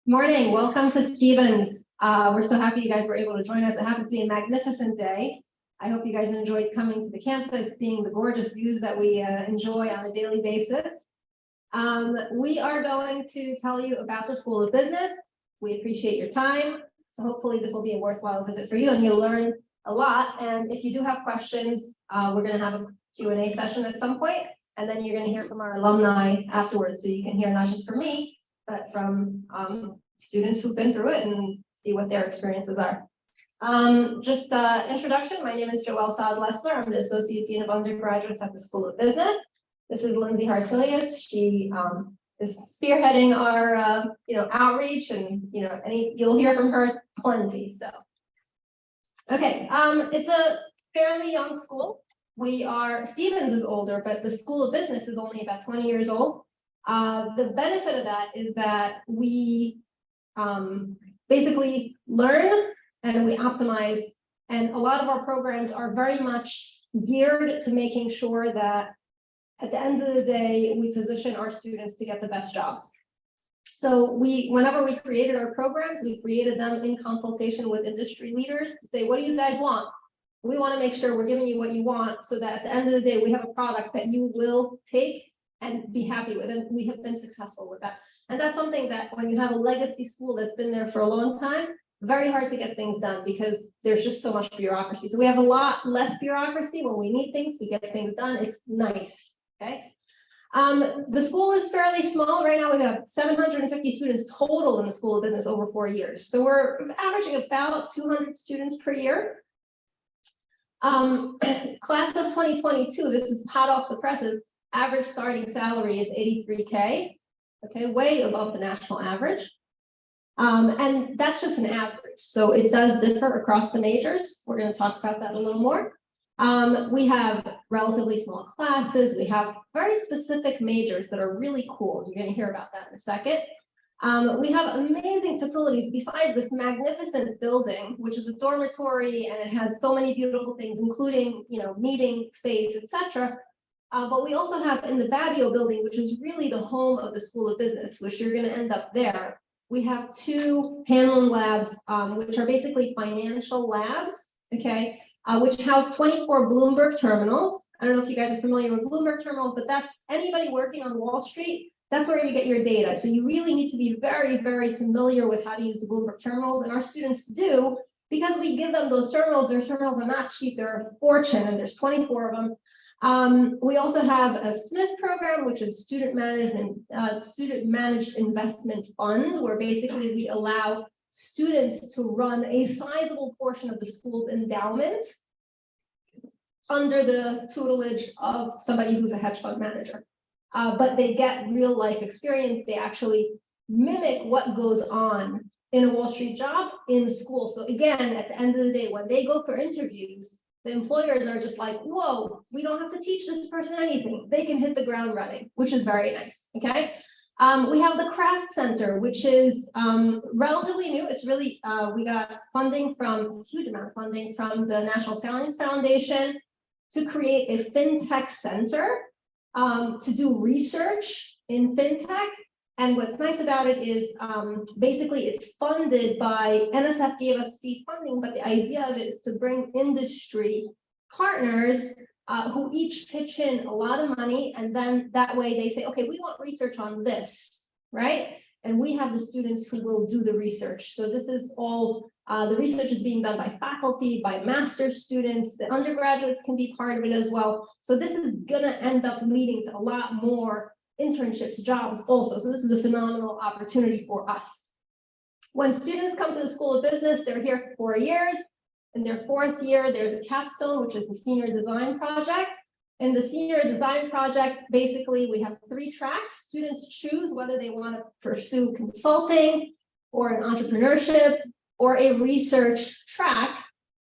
Morning, welcome to Stevens. We're so happy you guys were able to join us. It happens to be a magnificent day. I hope you guys enjoyed coming to the campus, seeing the gorgeous views that we enjoy on a daily basis. We are going to tell you about the School of Business. We appreciate your time. So hopefully this will be a worthwhile visit for you and you'll learn a lot. And if you do have questions, we're going to have a Q&A session at some point, and then you're going to hear from our alumni afterwards. So you can hear not just from me, but from students who've been through it and see what their experiences are. Just introduction, my name is Joelle Saad-Lessler. I'm the Associate Dean of Undergraduates at the School of Business. This is Lindsay Hartilius. She is spearheading our outreach, and you'll hear from her plenty. So, okay, it's a fairly young school. Stevens is older, but the School of Business is only about 20 years old. The benefit of that is that we basically learn and we optimize, and a lot of our programs are very much geared to making sure that at the end of the day, we position our students to get the best jobs. So whenever we created our programs, we created them in consultation with industry leaders to say, what do you guys want? We want to make sure we're giving you what you want, so that at the end of the day, we have a product that you will take and be happy with, and we have been successful with that. And that's something that when you have a legacy school that's been there for a long time, very hard to get things done because there's just so much bureaucracy. So we have a lot less bureaucracy. When we need things, we get things done. It's nice, okay? The school is fairly small. Right now we have 750 students total in the School of Business over 4 years. So we're averaging about 200 students per year. Class of 2022, this is hot off the presses. Average starting salary is $83K, okay, way above the national average. And that's just an average. So it does differ across the majors. We're going to talk about that a little more. We have relatively small classes. We have very specific majors that are really cool. You're going to hear about that in a second. We have amazing facilities besides this magnificent building, which is a dormitory, and it has so many beautiful things, including, meeting space, etc. But we also have in the Babbio building, which is really the home of the School of Business, which you're going to end up there. We have 2 Hanlon labs, which are basically financial labs, okay, which house 24 Bloomberg terminals. I don't know if you guys are familiar with Bloomberg terminals, but that's anybody working on Wall Street. That's where you get your data. So you really need to be very, very familiar with how to use the Bloomberg terminals, and our students do, because we give them those terminals. Those terminals are not cheap. They're a fortune, and there's 24 of them. We also have a SMIF program, which is student managed investment fund, where basically we allow students to run a sizable portion of the school's endowment under the tutelage of somebody who's a hedge fund manager. But they get real life experience. They actually mimic what goes on in a Wall Street job in the school. So again, at the end of the day, when they go for interviews, the employers are just like, whoa, we don't have to teach this person anything. They can hit the ground running, which is very nice, okay? We have the Craft Center, which is relatively new. It's really, we got funding a huge amount of funding from the National Science Foundation to create a FinTech center to do research in FinTech. And what's nice about it is basically it's funded by, NSF gave us seed funding, but the idea of it is to bring industry partners who each pitch in a lot of money, and then that way they say, okay, we want research on this, right? And we have the students who will do the research. So this is all, the research is being done by faculty, by master's students, the undergraduates can be part of it as well. So this is gonna end up leading to a lot more internships, jobs also. So this is a phenomenal opportunity for us. When students come to the School of Business, they're here for 4 years. In their 4th year, there's a capstone, which is the Senior Design Project. In the Senior Design Project, basically, we have 3 tracks. Students choose whether they want to pursue consulting or an entrepreneurship or a research track.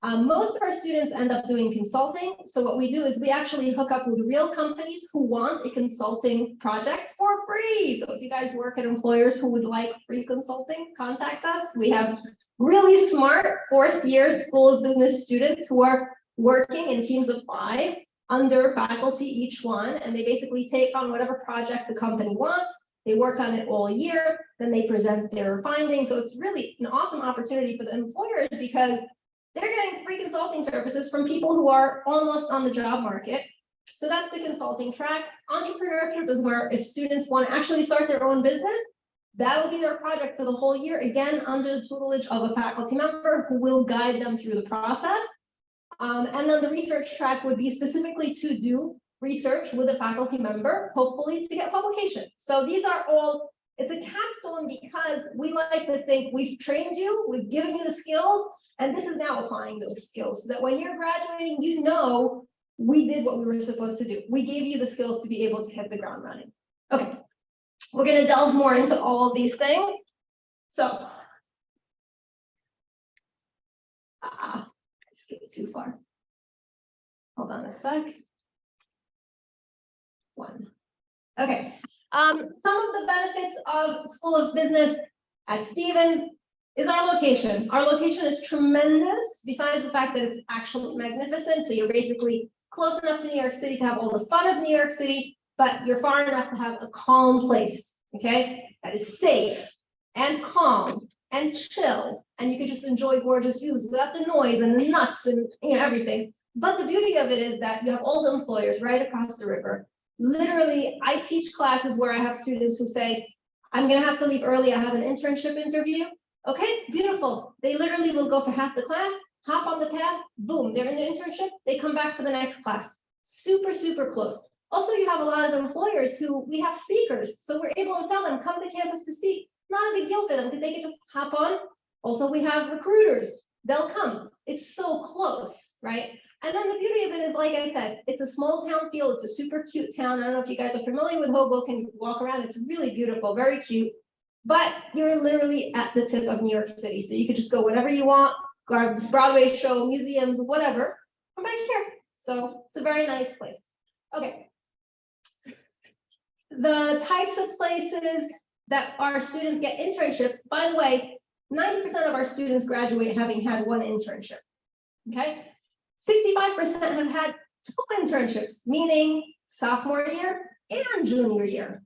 Most of our students end up doing consulting. So what we do is we actually hook up with real companies who want a consulting project for free. So if you guys work at employers who would like free consulting, contact us. We have really smart 4th year School of Business students who are working in teams of 5 under faculty each one, and they basically take on whatever project the company wants. They work on it all year, then they present their findings. So it's really an awesome opportunity for the employers because they're getting free consulting services from people who are almost on the job market. So that's the consulting track. Entrepreneurship is where if students want to actually start their own business, that'll be their project for the whole year, again, under the tutelage of a faculty member who will guide them through the process. And then the research track would be specifically to do research with a faculty member, hopefully to get publication. So these are all, it's a capstone because we like to think we've trained you, we've given you the skills, and this is now applying those skills so that when you're graduating, you know, we did what we were supposed to do. We gave you the skills to be able to hit the ground running. Okay, we're going to delve more into all of these things. So, skipped too far. Hold on a sec. One. Okay. Some of the benefits of School of Business at Stephen is our location. Our location is tremendous, besides the fact that it's actually magnificent. So you're basically close enough to New York City to have all the fun of New York City, but you're far enough to have a calm place, okay? That is safe and calm and chill, and you can just enjoy gorgeous views without the noise and the nuts and everything. But the beauty of it is that you have all the employers right across the river. Literally, I teach classes where I have students who say, I'm gonna have to leave early, I have an internship interview. Okay, beautiful. They literally will go for half the class, hop on the path, boom, they're in the internship, they come back for the next class. Super, super close. Also, you have a lot of employers who, we have speakers, so we're able to tell them, come to campus to speak. Not a big deal for them because they can just hop on. Also, we have recruiters, they'll come. It's so close, right? And then the beauty of it is, like I said, it's a small town feel. It's a super cute town. I don't know if you guys are familiar with Hoboken. You can walk around. It's really beautiful, very cute. But you're literally at the tip of New York City. So you could just go whenever you want, go to a Broadway show, museums, whatever. Come back here. So it's a very nice place. Okay. The types of places that our students get internships, by the way, 90% of our students graduate having had one internship. Okay. 65% have had 2 internships, meaning sophomore year and junior year.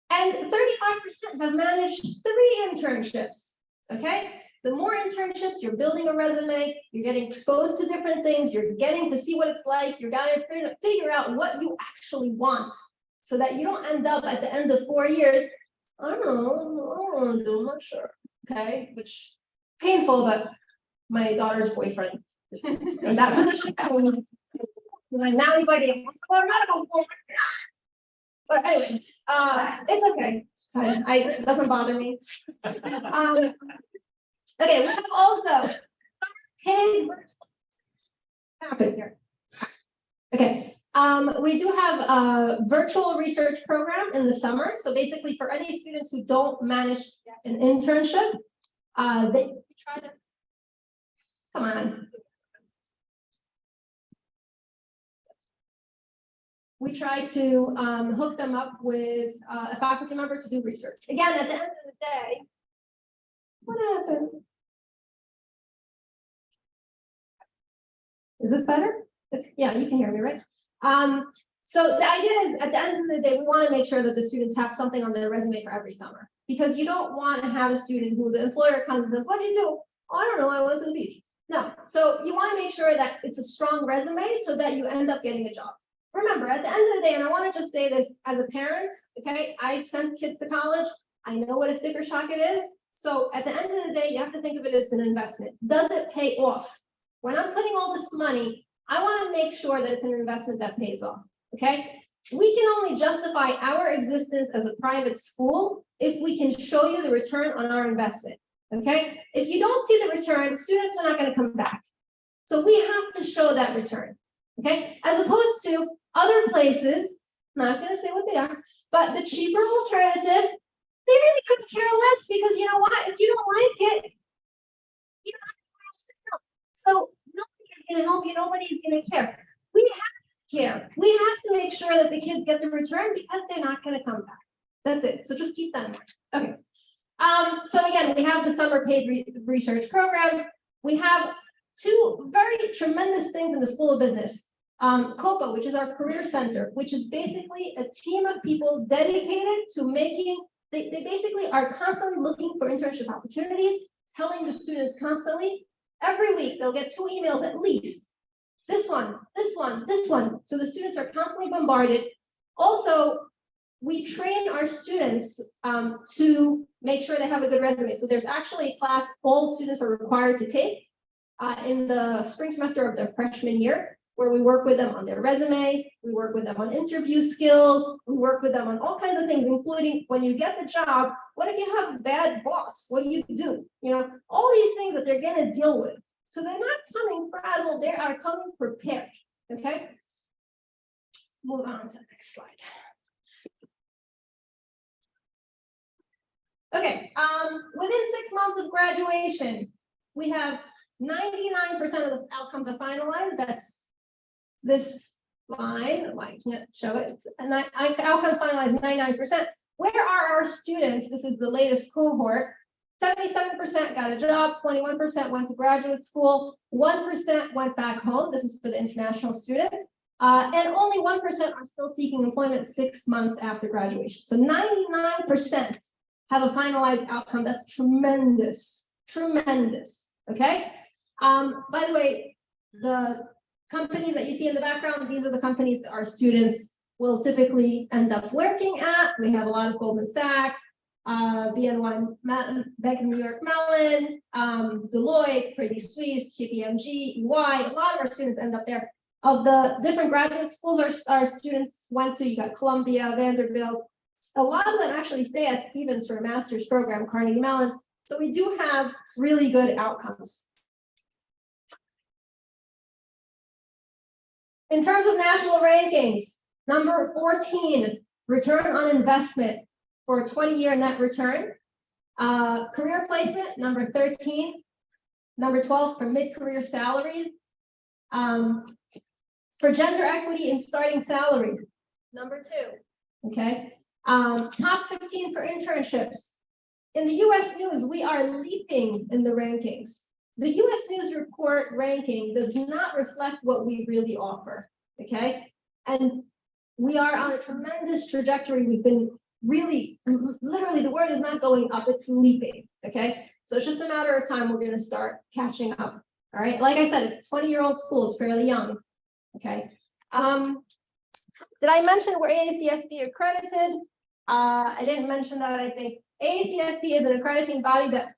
And 35% have managed 3 internships, okay? The more internships, you're building a resume, you're getting exposed to different things, you're getting to see what it's like, you're going to figure out what you actually want so that you don't end up at the end of 4 years, I don't know, I'm not sure, okay? Which, painful, but my daughter's boyfriend in that position. Now he's like, well, I'm not going to. But anyway, it's okay. It doesn't bother me. Okay, we have also paid happen here. Okay, we do have a virtual research program in the summer. So basically, for any students who don't manage an internship, they try to come on. We try to hook them up with a faculty member to do research. Again, at the end of the day, what happened? Is this better? Yeah, you can hear me, right? So the idea is, at the end of the day, we want to make sure that the students have something on their resume for every summer, because you don't want to have a student who the employer comes and says, "What did you do?" "Oh, I don't know, I went to the beach." No, so you want to make sure that it's a strong resume so that you end up getting a job. Remember, at the end of the day, and I want to just say this as a parent, okay, I've sent kids to college. I know what a sticker shock it is. So at the end of the day, you have to think of it as an investment. Does it pay off? When I'm putting all this money, I want to make sure that it's an investment that pays off, okay? We can only justify our existence as a private school if we can show you the return on our investment, okay? If you don't see the return, students are not going to come back. So we have to show that return, okay? As opposed to other places, not going to say what they are, but the cheaper alternatives, they really couldn't care less, because you know what? If you don't like it, you don't have anywhere else to go. So nobody is going to help you. Nobody is going to care. We have to care. We have to make sure that the kids get the return, because they're not going to come back. That's it. So just keep that in mind. Okay. So again, we have the summer paid research program. We have 2 very tremendous things in the School of Business. COPA, which is our career center, which is basically a team of people dedicated to making they basically are constantly looking for internship opportunities, telling the students constantly, every week they'll get 2 emails at least. This one, this one, this one. So the students are constantly bombarded. Also, we train our students to make sure they have a good resume. So there's actually a class all students are required to take in the spring semester of their freshman year, where we work with them on their resume, we work with them on interview skills, we work with them on all kinds of things, including when you get the job, what if you have a bad boss? What do? You know, all these things that they're going to deal with. So they're not coming frazzled, they are coming prepared. Okay. Move on to the next slide. Okay, within 6 months of graduation, we have 99% of the outcomes are finalized. That's this line. I can't show it. Outcomes finalized 99%. Where are our students? This is the latest cohort. 77% got a job, 21% went to graduate school, 1% went back home. This is for the international students. And only 1% are still seeking employment 6 months after graduation. So 99% have a finalized outcome. That's tremendous, tremendous. Okay. By the way, the companies that you see in the background, these are the companies that our students will typically end up working at. We have a lot of Goldman Sachs, BNY, Bank of New York Mellon, Deloitte, Credit Suisse, KPMG, EY. A lot of our students end up there. Of the different graduate schools our students went to, you got Columbia, Vanderbilt. A lot of them actually stay at Stevens for a master's program, Carnegie Mellon. So we do have really good outcomes. In terms of national rankings, number 14, return on investment for a 20-year net return. Career placement, number 13. Number 12 for mid-career salaries. For gender equity in starting salary, number 2. Okay. Top 15 for internships. In the US News, we are leaping in the rankings. The US News Report ranking does not reflect what we really offer, okay? And we are on a tremendous trajectory. We've been really, literally, the word is not going up, it's leaping, okay? So it's just a matter of time we're gonna start catching up, all right? Like I said, it's a 20-year-old school, it's fairly young, okay? Did I mention we're AACSB accredited? I didn't mention that. I think AACSB is an accrediting body that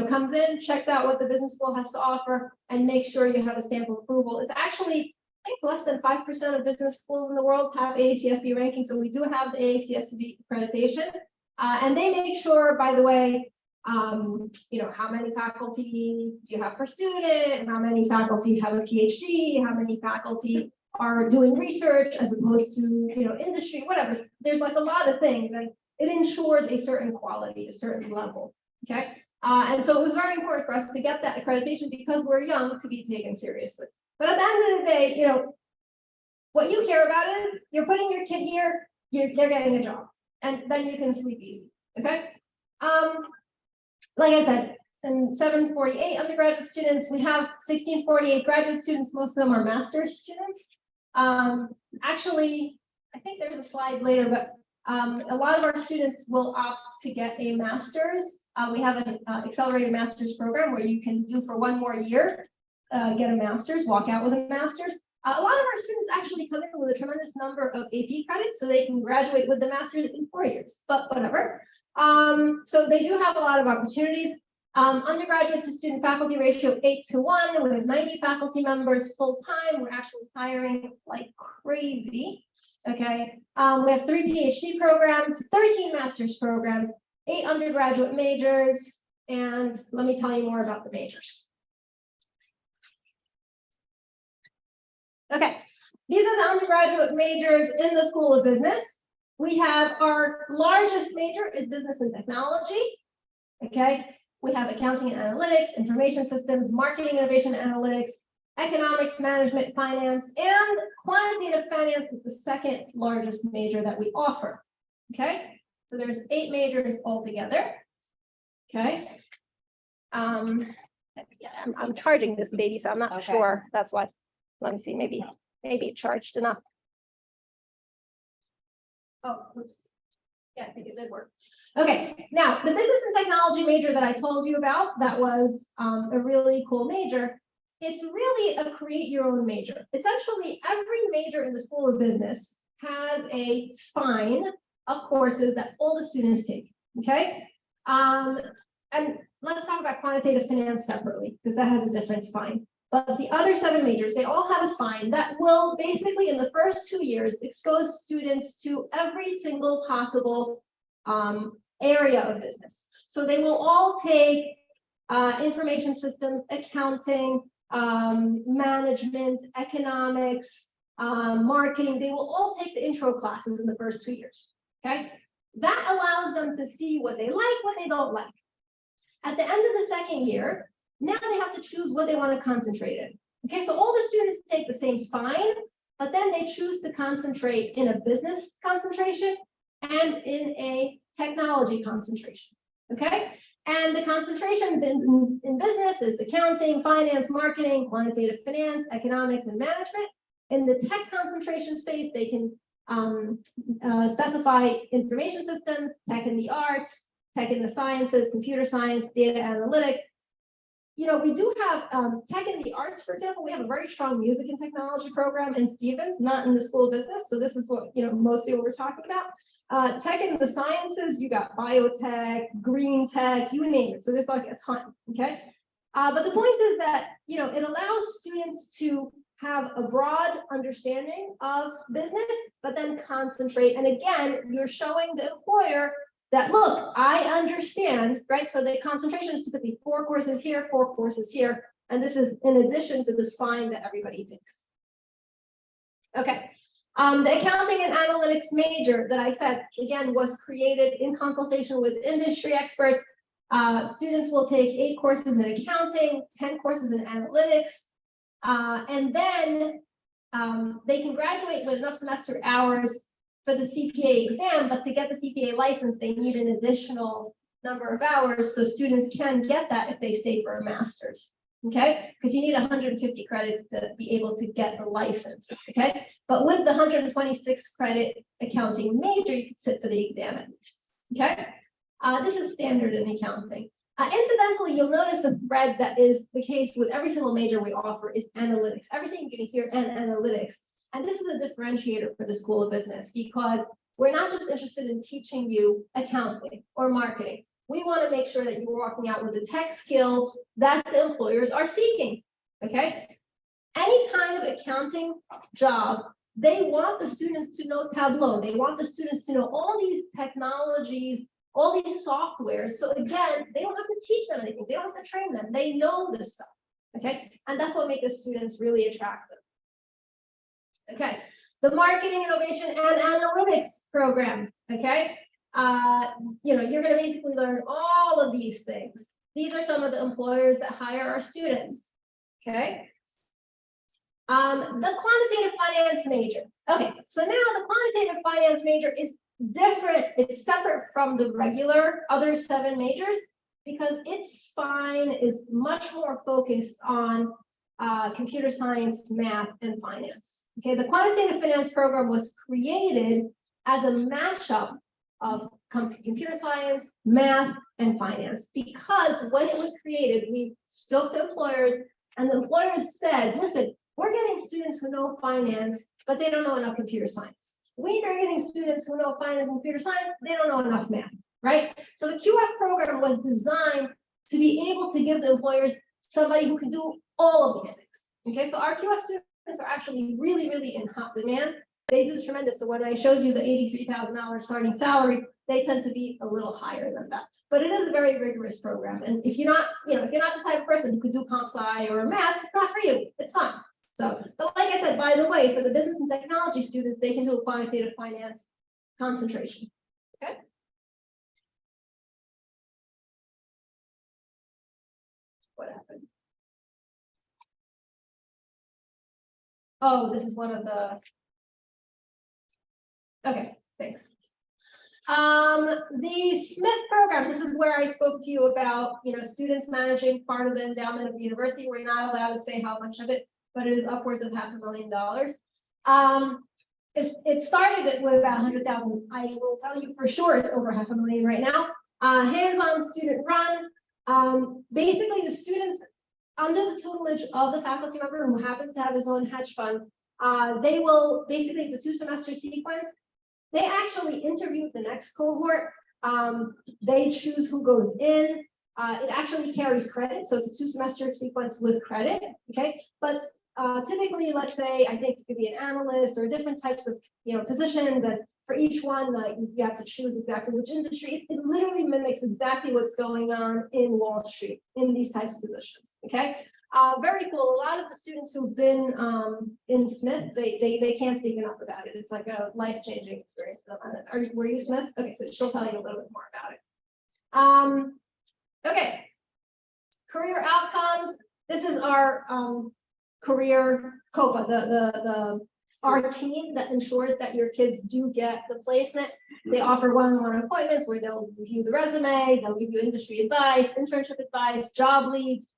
comes in, checks out what the business school has to offer, and makes sure you have a stamp of approval. It's actually, I think, less than 5% of business schools in the world have AACSB ranking, so we do have the AACSB accreditation, and they make sure, by the way, how many faculty do you have per student, how many faculty have a PhD, how many faculty are doing research as opposed to industry, whatever. There's like a lot of things, and it ensures a certain quality, a certain level. Okay, and so it was very important for us to get that accreditation because we're young to be taken seriously. But at the end of the day, what you care about is you're putting your kid here, they're getting a job, and then you can sleep easy. Okay, like I said, in 748 undergraduate students, we have 1648 graduate students. Most of them are master's students. Actually, I think there's a slide later, but a lot of our students will opt to get a master's. We have an accelerated master's program where you can do for 1 more year, get a master's, walk out with a master's. A lot of our students actually come in with a tremendous number of AP credits, so they can graduate with the master's in 4 years, but whatever. So they do have a lot of opportunities. Undergraduate to student faculty ratio 8:1. We have 90 faculty members full time. We're actually hiring like crazy. Okay. We have 3 PhD programs, 13 master's programs, 8 undergraduate majors, and let me tell you more about the majors. Okay, these are the undergraduate majors in the School of Business. We have our largest major is business and technology. Okay. We have accounting and analytics, information systems, marketing, innovation, analytics, economics, management, finance, and quantitative finance is the second largest major that we offer. Okay, so there's 8 majors altogether. Okay, I'm charging this baby, so I'm not sure. That's what. Let me see. Maybe it charged enough. Oh, oops. Yeah, I think it did work. Okay, now the business and technology major that I told you about, that was a really cool major. It's really a create your own major. Essentially, every major in the School of Business has a spine of courses that all the students take. Okay, and let's talk about quantitative finance separately because that has a different spine. But the other 7 majors, they all have a spine that will basically in the first 2 years expose students to every single possible area of business. So they will all take information systems, accounting, management, economics, marketing. They will all take the intro classes in the first 2 years. Okay, that allows them to see what they like, what they don't like. At the end of the second year, now they have to choose what they want to concentrate in. Okay, so all the students take the same spine, but then they choose to concentrate in a business concentration and in a technology concentration. Okay, and the concentration in business is accounting, finance, marketing, quantitative finance, economics, and management. In the tech concentration space, they can specify information systems, tech in the arts, tech in the sciences, computer science, data analytics. You know, we do have tech in the arts, for example. We have a very strong music and technology program in Stevens, not in the School of Business. So this is what, you know, mostly what we're talking about. Tech in the sciences, you got biotech, green tech, you name it. So there's like a ton, okay? But the point is that, you know, it allows students to have a broad understanding of business, but then concentrate. And again, you're showing the employer that, look, I understand, right? So the concentration is typically 4 courses here, 4 courses here. And this is in addition to the spine that everybody takes. Okay. The accounting and analytics major that I said, again, was created in consultation with industry experts. Students will take 8 courses in accounting, 10 courses in analytics. And then they can graduate with enough semester hours for the CPA exam, but to get the CPA license, they need an additional number of hours. So students can get that if they stay for a master's, okay? Because you need 150 credits to be able to get the license, okay? But with the 126 credit accounting major, you can sit for the exam at least, okay? This is standard in accounting. Incidentally, you'll notice a thread that is the case with every single major we offer is analytics. Everything you're going to hear in analytics. And this is a differentiator for the School of Business because we're not just interested in teaching you accounting or marketing. We want to make sure that you're walking out with the tech skills that the employers are seeking, okay? Any kind of accounting job, they want the students to know Tableau. They want the students to know all these technologies, all these softwares. So again, they don't have to teach them anything. They don't have to train them. They know this stuff, okay? And that's what makes the students really attractive. Okay, the marketing, innovation, and analytics program, okay? You know, you're gonna basically learn all of these things. These are some of the employers that hire our students, okay? The quantitative finance major. Okay, so now the quantitative finance major is different. It's separate from the regular other 7 majors because its spine is much more focused on computer science, math, and finance. Okay, the quantitative finance program was created as a mashup of computer science, math, and finance because when it was created, we spoke to employers and the employers said, listen, we're getting students who know finance, but they don't know enough computer science. We are getting students who know finance and computer science, they don't know enough math, right? So the QF program was designed to be able to give the employers somebody who can do all of these things. Okay, so our QF students are actually really, really in hot demand. They do tremendous. So when I showed you the $83,000 starting salary, they tend to be a little higher than that. But it is a very rigorous program. And if you're not, you know, if you're not the type of person who could do comp sci or math, it's not for you. It's fine. So, but like I said, by the way, for the business and technology students, they can do a quantitative finance concentration. Okay. What happened? Oh, this is one of the. Okay, thanks. The Smith program, this is where I spoke to you about, you know, students managing part of the endowment of the university. We're not allowed to say how much of it, but it is upwards of $500,000. it started with about 100,000. I will tell you for sure it's over 500,000 right now. Hands-on student run. Basically, the students under the tutelage of the faculty member who happens to have his own hedge fund, they will basically the 2-semester sequence. They actually interview the next cohort. They choose who goes in. It actually carries credit, so it's a 2-semester sequence with credit. Okay, but typically, let's say I think it could be an analyst or different types of positions, and for each one, you have to choose exactly which industry. It literally mimics exactly what's going on in Wall Street in these types of positions. Okay, very cool. A lot of the students who've been in Smith, they can't speak enough about it. It's like a life-changing experience for them. Were you Smith? Okay, so she'll tell you a little bit more about it. Okay, career outcomes. This is our career COPA, our team that ensures that your kids do get the placement. They offer one-on-one appointments where they'll review the resume, they'll give you industry advice, internship advice, job leads.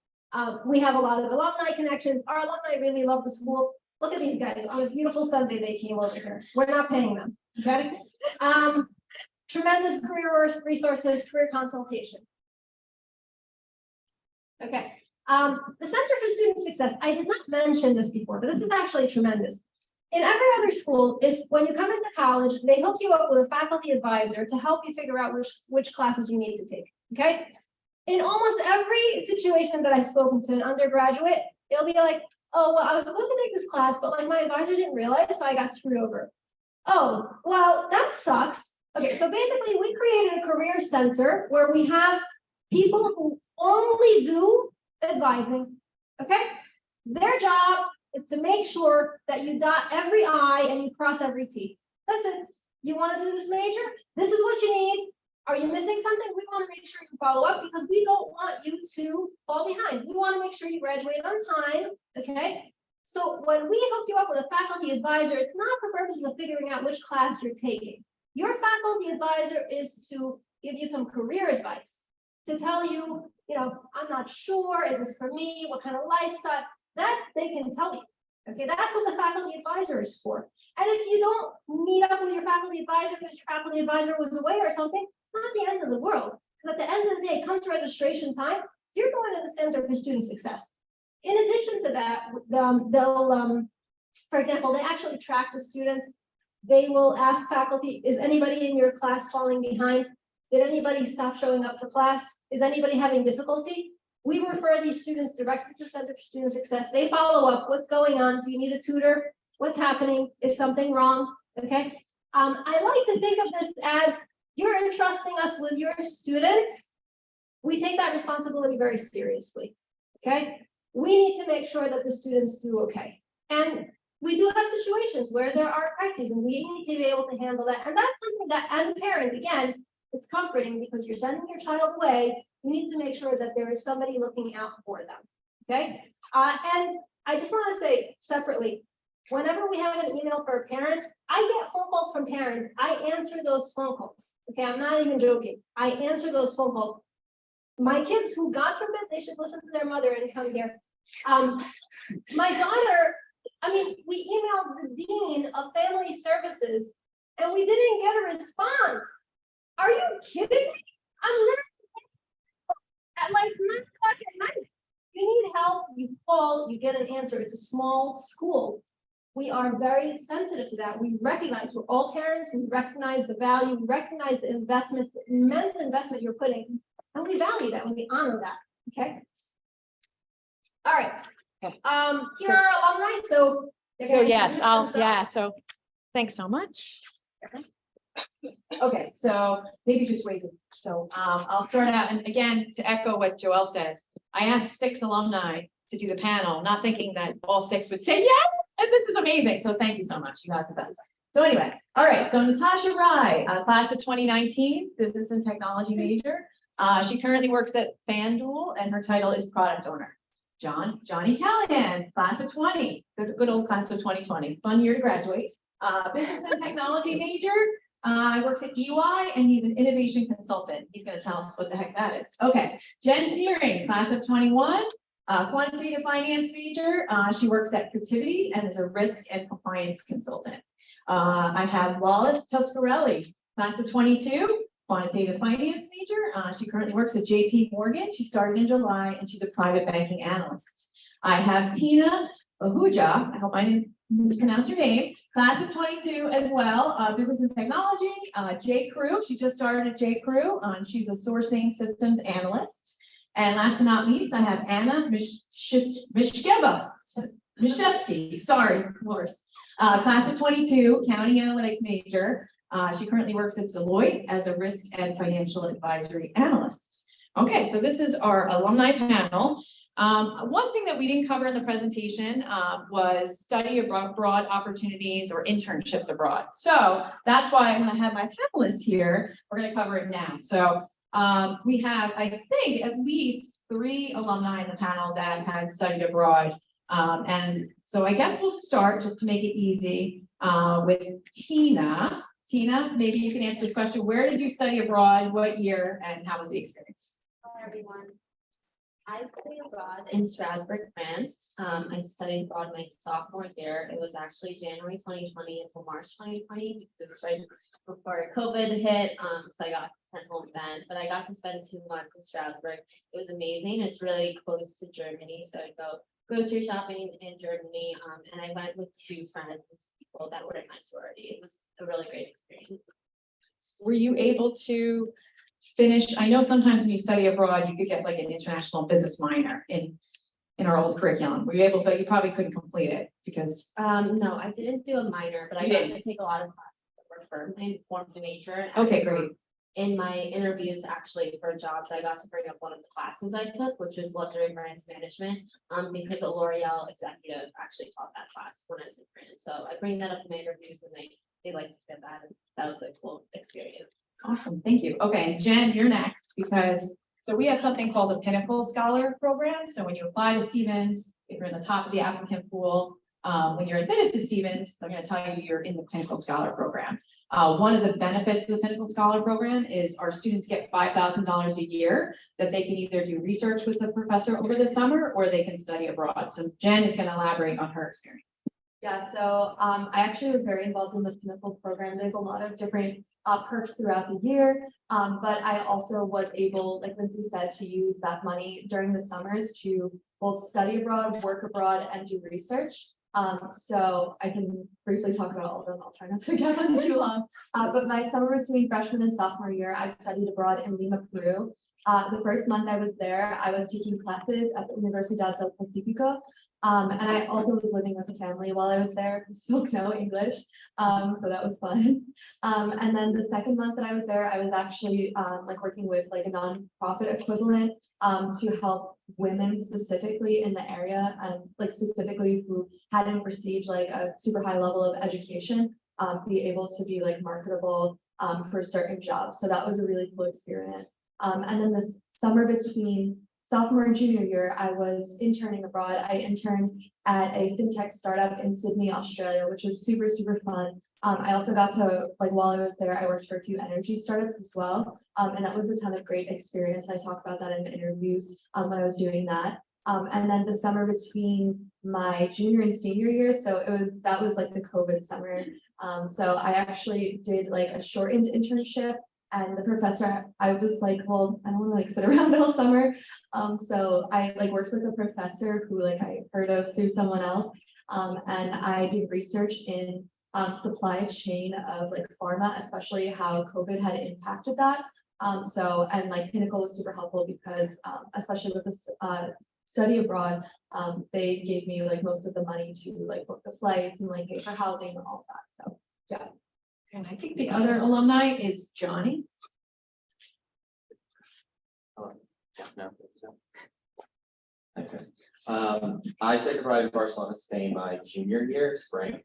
We have a lot of alumni connections. Our alumni really love the school. Look at these guys. On a beautiful Sunday, they came over here. We're not paying them, okay? Tremendous career resources, career consultation. Okay. The Center for Student Success, I did not mention this before, but this is actually tremendous. In every other school, when you come into college, they hook you up with a faculty advisor to help you figure out which classes you need to take, okay? In almost every situation that I've spoken to an undergraduate, they'll be like, oh, well, I was supposed to take this class, but like my advisor didn't realize, so I got screwed over. Oh, well, that sucks. Okay, so basically we created a career center where we have people who only do advising, okay? Their job is to make sure that you dot every I and you cross every T. That's it. You want to do this major? This is what you need. Are you missing something? We want to make sure you follow up because we don't want you to fall behind. We want to make sure you graduate on time, okay? So when we hook you up with a faculty advisor, it's not for purposes of figuring out which class you're taking. Your faculty advisor is to give you some career advice, to tell you, I'm not sure, is this for me? What kind of lifestyle? That they can tell you. Okay, that's what the faculty advisor is for. And if you don't meet up with your faculty advisor because your faculty advisor was away or something, it's not the end of the world. Because at the end of the day, it comes to registration time, you're going to the Center for Student Success. In addition to that, they'll, for example, they actually track the students. They will ask faculty, is anybody in your class falling behind? Did anybody stop showing up for class? Is anybody having difficulty? We refer these students directly to the Center for Student Success. They follow up. What's going on? Do you need a tutor? What's happening? Is something wrong? Okay. I like to think of this as you're entrusting us with your students. We take that responsibility very seriously. Okay. We need to make sure that the students do okay. And we do have situations where there are crises and we need to be able to handle that. And that's something that as a parent, again, it's comforting because you're sending your child away. You need to make sure that there is somebody looking out for them, okay? And I just want to say separately, whenever we have an email for a parent, I get phone calls from parents. I answer those phone calls, okay? I'm not even joking. I answer those phone calls. My kids who, God forbid, they should listen to their mother and come here. My daughter, we emailed the Dean of Family Services and we didn't get a response. Are you kidding me? I'm literally at like 9 o'clock at night. You need help, you call, you get an answer. It's a small school. We are very sensitive to that. We recognize we're all parents, we recognize the value, we recognize the investment, the immense investment you're putting, and we value that and we honor that. Okay. All right. Here are our alumni. So yes, so thanks so much. Okay, so maybe just wait. So I'll start out, and again, to echo what Joelle said, I asked 6 alumni to do the panel, not thinking that all 6 would say yes, and this is amazing. So thank you so much. You guys are the best. So anyway, all right. So Natasha Rye, class of 2019, business and technology major. She currently works at FanDuel, and her title is product owner. Johnny Callahan, class of 20, good old class of 2020, fun year to graduate. Business and technology major. Works at EY and he's an innovation consultant. He's going to tell us what the heck that is. Okay, Jen Searing, class of 21, quantitative finance major. She works at Protiviti and is a risk and compliance consultant. I have Wallace Tuscarelli, class of 22, quantitative finance major. She currently works at JP Morgan. She started in July and she's a private banking analyst. I have Tina Ahuja, I hope I didn't mispronounce your name, class of 22 as well, business and technology, J. Crew. She just started at J. Crew. She's a sourcing systems analyst. And last but not least, I have Anna Mishevsky, sorry, of course. Class of 22, accounting analytics major. She currently works at Deloitte as a risk and financial advisory analyst. Okay, so this is our alumni panel. One thing that we didn't cover in the presentation was study abroad opportunities or internships abroad. So that's why I'm going to have my panelists here. We're going to cover it now. So we have, I think, at least 3 alumni in the panel that had studied abroad. And so I guess we'll start, just to make it easy, with Tina. Tina, maybe you can answer this question. Where did you study abroad? What year? And how was the experience? Hello, everyone. I studied abroad in Strasbourg, France. I studied abroad my sophomore year. It was actually January 2020 until March 2020 because it was right before COVID hit. So I got sent home then, but I got to spend 2 months in Strasbourg. It was amazing. It's really close to Germany, so I'd go grocery shopping in Germany. And I went with 2 friends and 2 people that were in my sorority. It was a really great experience. Were you able to finish? I know sometimes when you study abroad, you could get like an international business minor in our old curriculum. Were you able, but you probably couldn't complete it because. No, I didn't do a minor, but I You got didn't? to take a lot of classes that were for my informed major. Okay, And, great. In my interviews, actually for jobs, I got to bring up one of the classes I took, which was luxury brands management, because a L'Oreal executive actually taught that class when I was in France. So I bring that up in my interviews, and they like to get that. And that was a cool experience. Awesome, thank you. Okay, Jen, you're next because, so we have something called the Pinnacle Scholar Program. So when you apply to Stevens, if you're in the top of the applicant pool, when you're admitted to Stevens, they're going to tell you you're in the Pinnacle Scholar Program. One of the benefits of the Pinnacle Scholar Program is our students get $5,000 a year that they can either do research with the professor over the summer or they can study abroad. So Jen is going to elaborate on her experience. Yeah, so I actually was very involved in the Pinnacle program. There's a lot of different perks throughout the year, but I also was able, like Lindsay said, to use that money during the summers to both study abroad, work abroad, and do research. So I can briefly talk about all of them. I'll try not to get on too long. But my summer between freshman and sophomore year, I studied abroad in Lima, Peru. The first month I was there, I was taking classes at the Universidad del Pacífico. And I also was living with a family while I was there who spoke no English. So that was fun. And then the second month that I was there, I was actually like working with like a nonprofit equivalent to help women specifically in the area, like specifically who hadn't received like a super high level of education, be able to be like marketable for certain jobs. So that was a really cool experience. And then this summer between sophomore and junior year, I was interning abroad. I interned at a fintech startup in Sydney, Australia, which was super, super fun. I also got to, like, while I was there, I worked for a few energy startups as well. And that was a ton of great experience. And I talked about that in interviews when I was doing that. And then the summer between my junior and senior year, so that was like the COVID summer. So I actually did like a shortened internship. And the professor, I was like, well, I don't want to like sit around all summer. So I like worked with a professor who like I heard of through someone else. And I did research in supply chain of like pharma, especially how COVID had impacted that. So, and like Pinnacle was super helpful because especially with this study abroad, they gave me like most of the money to like book the flights and like pay for housing and all of that. So yeah. And I think the other alumni is Johnny. No. Okay. I studied abroad in Barcelona, Spain my junior year, spring.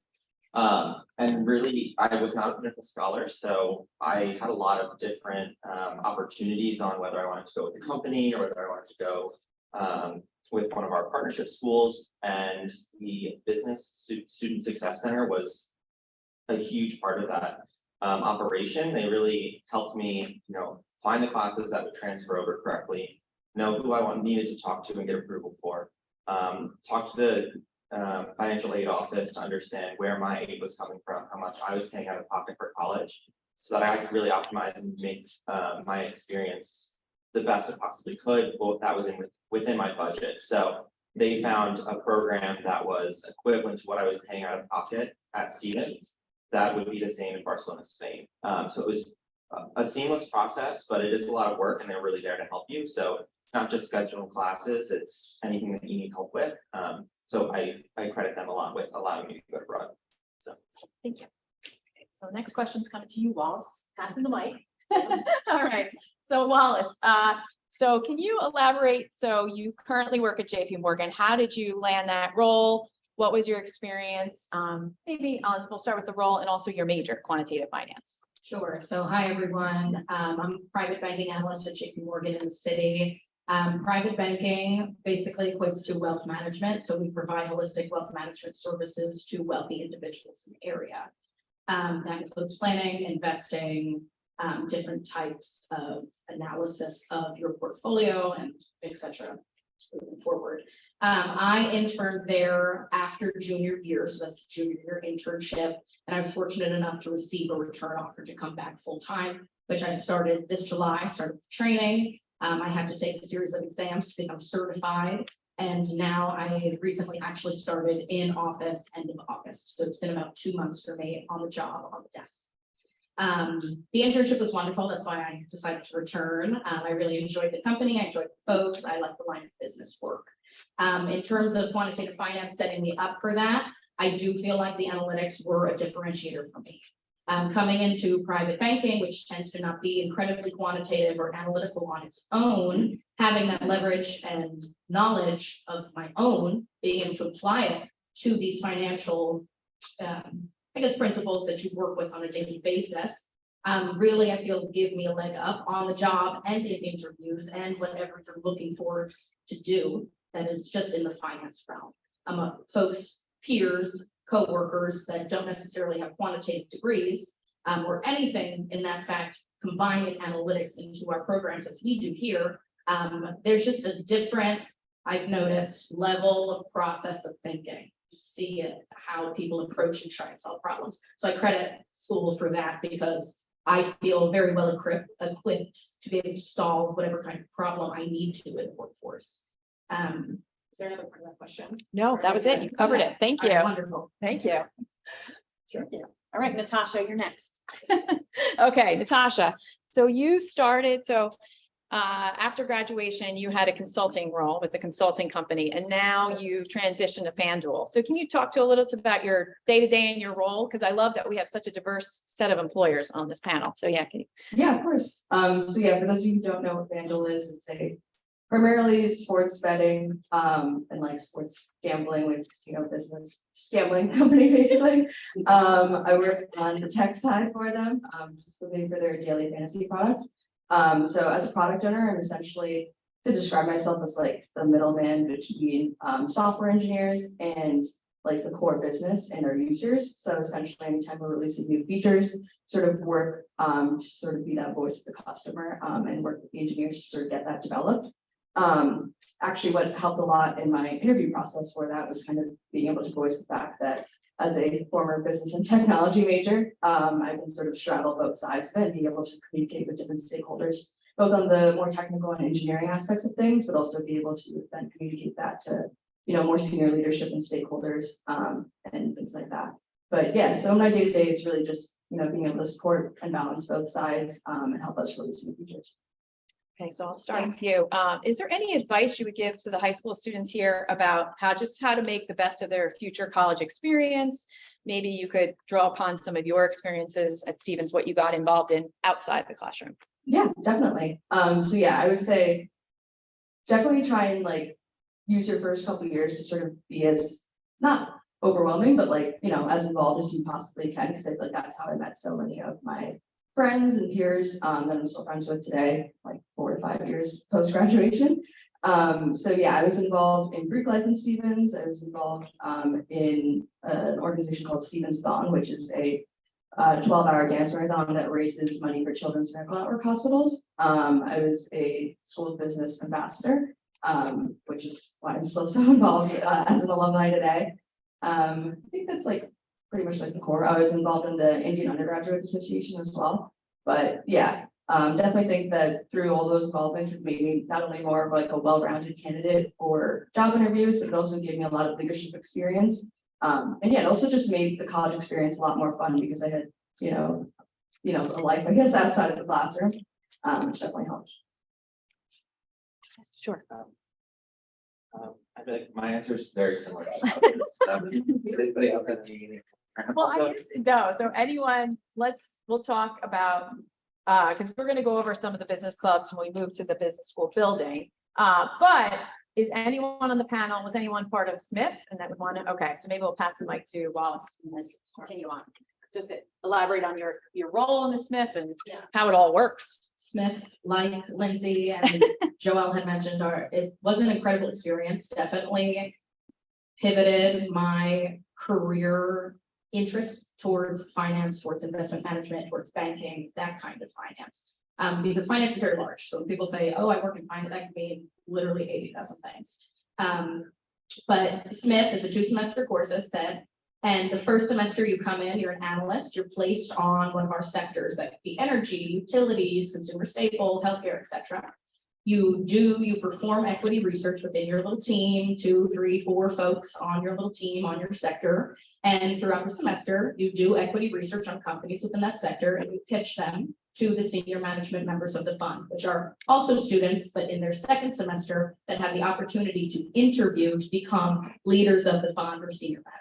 And really, I was not a Pinnacle scholar, so I had a lot of different opportunities on whether I wanted to go with the company or whether I wanted to go with one of our partnership schools. And the Business Student Success Center was a huge part of that operation. They really helped me, find the classes that would transfer over correctly, know who I needed to talk to and get approval for, talk to the financial aid office to understand where my aid was coming from, how much I was paying out of pocket for college, so that I could really optimize and make my experience the best it possibly could. Well, that was within my budget. So they found a program that was equivalent to what I was paying out of pocket at Stevens. That would be the same in Barcelona, Spain. So it was a seamless process, but it is a lot of work, and they're really there to help you. So it's not just scheduling classes, it's anything that you need help with. So I credit them a lot with allowing me to go abroad. So Thank you. Okay, so next question's coming to you, Wallace, passing the mic. All right, so Wallace, so can you elaborate? So you currently work at JP Morgan. How did you land that role? What was your experience? Maybe we'll start with the role and also your major, quantitative finance. Sure. So hi, everyone. I'm a private banking analyst at JP Morgan in the city. Private banking basically equates to wealth management. So we provide holistic wealth management services to wealthy individuals in the area. That includes planning, investing, different types of analysis of your portfolio, and et cetera, moving forward. I interned there after junior year, so that's the junior year internship, and I was fortunate enough to receive a return offer to come back full time, which I started this July. I started training. I had to take a series of exams to become certified, and now I recently actually started in office end of August. So it's been about 2 months for me on the job, on the desk. The internship was wonderful. That's why I decided to return. I really enjoyed the company. I enjoyed the folks. I like the line of business work. In terms of quantitative finance setting me up for that, I do feel like the analytics were a differentiator for me. Coming into private banking, which tends to not be incredibly quantitative or analytical on its own, having that leverage and knowledge of my own, being able to apply it to these financial, I guess, principles that you work with on a daily basis, really, I feel, give me a leg up on the job and in interviews and whatever you're looking forward to do that is just in the finance realm. Folks, peers, co-workers that don't necessarily have quantitative degrees or anything in that fact, combining analytics into our programs as we do here. There's just a different, I've noticed, level of process of thinking. You see it, how people approach and try and solve problems. So I credit school for that, because I feel very well equipped to be able to solve whatever kind of problem I need to in the workforce. Is there another part of that question? No, that was it. You covered it. Thank you. All right, wonderful. Thank you. Sure. Yeah. All right, Natasha, you're next. Okay, Natasha. So you started, after graduation, you had a consulting role with a consulting company, and now you transitioned to FanDuel. So can you talk to a little bit about your day-to-day and your role? Because I love that we have such a diverse set of employers on this panel. So yeah, can you? Yeah, of course. So yeah, for those of you who don't know what FanDuel is, it's a primarily sports betting, and like sports gambling, with casino business gambling company, basically. I work on the tech side for them, specifically for their daily fantasy product. So as a product owner, I'm essentially, to describe myself, as like the middleman between software engineers and like the core business and our users. So essentially, anytime we're releasing new features, sort of work to sort of be that voice of the customer, and work with the engineers to sort of get that developed. Actually, what helped a lot in my interview process for that was kind of being able to voice the fact that as a former business and technology major, I can sort of straddle both sides of it and be able to communicate with different stakeholders, both on the more technical and engineering aspects of things, but also be able to then communicate that to, more senior leadership and stakeholders, and things like that. But yeah, so my day-to-day is really just, being able to support and balance both sides, and help us release new features. Okay, so I'll start with you. Is there any advice you would give to the high school students here about how to make the best of their future college experience? Maybe you could draw upon some of your experiences at Stevens, what you got involved in outside the classroom. Yeah, definitely. So yeah, I would say definitely try and like use your first couple of years to sort of be as not overwhelming, but like, as involved as you possibly can, because I feel like that's how I met so many of my friends and peers that I'm still friends with today, like 4 to 5 years post-graduation. So yeah, I was involved in Greek life in Stevens. I was involved in an organization called Stevens Thon, which is a 12-hour dance marathon that raises money for Children's Medical Network hospitals. I was a school of business ambassador which is why I'm still so involved as an alumni today. I think that's like pretty much like the core. I was involved in the Indian Undergraduate Association as well. But yeah, definitely think that through all those involvements, it made me not only more of like a well-rounded candidate for job interviews, but it also gave me a lot of leadership experience. And yeah, it also just made the college experience a lot more fun because I had, a life, I guess, outside of the classroom, which definitely helped. Sure. I feel like my answer is very similar. Anybody else have any? Well, I guess, no, so anyone, we'll talk about, because we're gonna go over some of the business clubs when we move to the business school building. But is anyone on the panel, was anyone part of Smith? And that would want to, okay, so maybe we'll pass the mic to Wallace and then continue on. Just to elaborate on your role in the Smith and how it all works. Smith, like Lindsay and Joelle had mentioned, it was an incredible experience, definitely pivoted my career interest towards finance, towards investment management, towards banking, that kind of finance. Because finance is very large. So when people say, oh, I work in finance, that can mean literally 80,000 things. But Smith is a 2-semester course, as said. And the first semester you come in, you're an analyst, you're placed on one of our sectors that could be energy, utilities, consumer staples, healthcare, etc. You perform equity research within your little team, 2, 3, 4 folks on your little team, on your sector. And throughout the semester, you do equity research on companies within that sector and you pitch them to the senior management members of the fund, which are also students, but in their second semester that have the opportunity to interview to become leaders of the fund or senior management.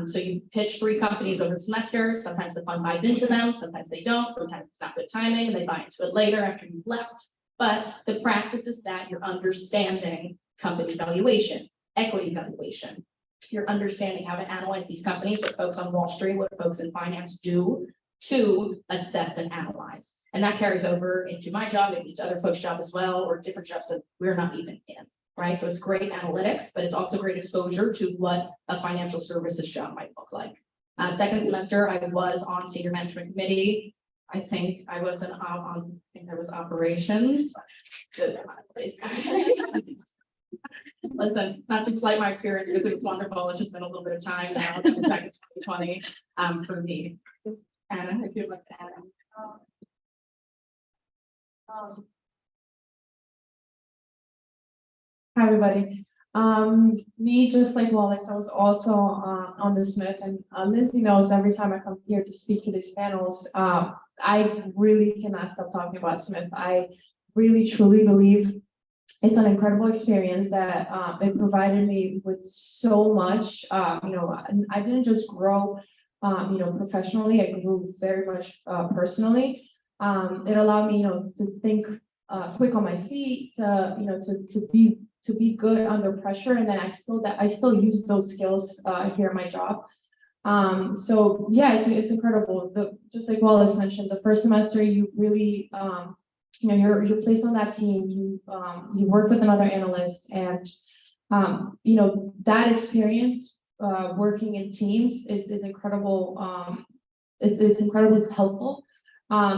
So you pitch 3 companies over the semester. Sometimes the fund buys into them, sometimes they don't, sometimes it's not good timing and they buy into it later after you've left. But the practice is that you're understanding company valuation, equity valuation. You're understanding how to analyze these companies, what folks on Wall Street, what folks in finance do to assess and analyze. And that carries over into my job, maybe to other folks' job as well, or different jobs that we're not even in. Right, so it's great analytics, but it's also great exposure to what a financial services job might look like. Second semester, I was on senior management committee. I think I was I think there was operations. Listen, not to slight my experience because it was wonderful. It's just been a little bit of time now. It was back in 2020 for me. And if you'd like to add. Hi, everybody. Me, just like Wallace, I was also on the Smith, and Lindsay knows every time I come here to speak to these panels, I really cannot stop talking about Smith. I really truly believe it's an incredible experience that it provided me with so much. I didn't just grow, professionally. I grew very much personally. It allowed me, to think quick on my feet, to be good under pressure, and then I still use those skills here in my job. So yeah, it's incredible. Just like Wallace mentioned, the first semester you really you're placed on that team. You work with another analyst, and that experience working in teams is incredible. It's incredibly helpful.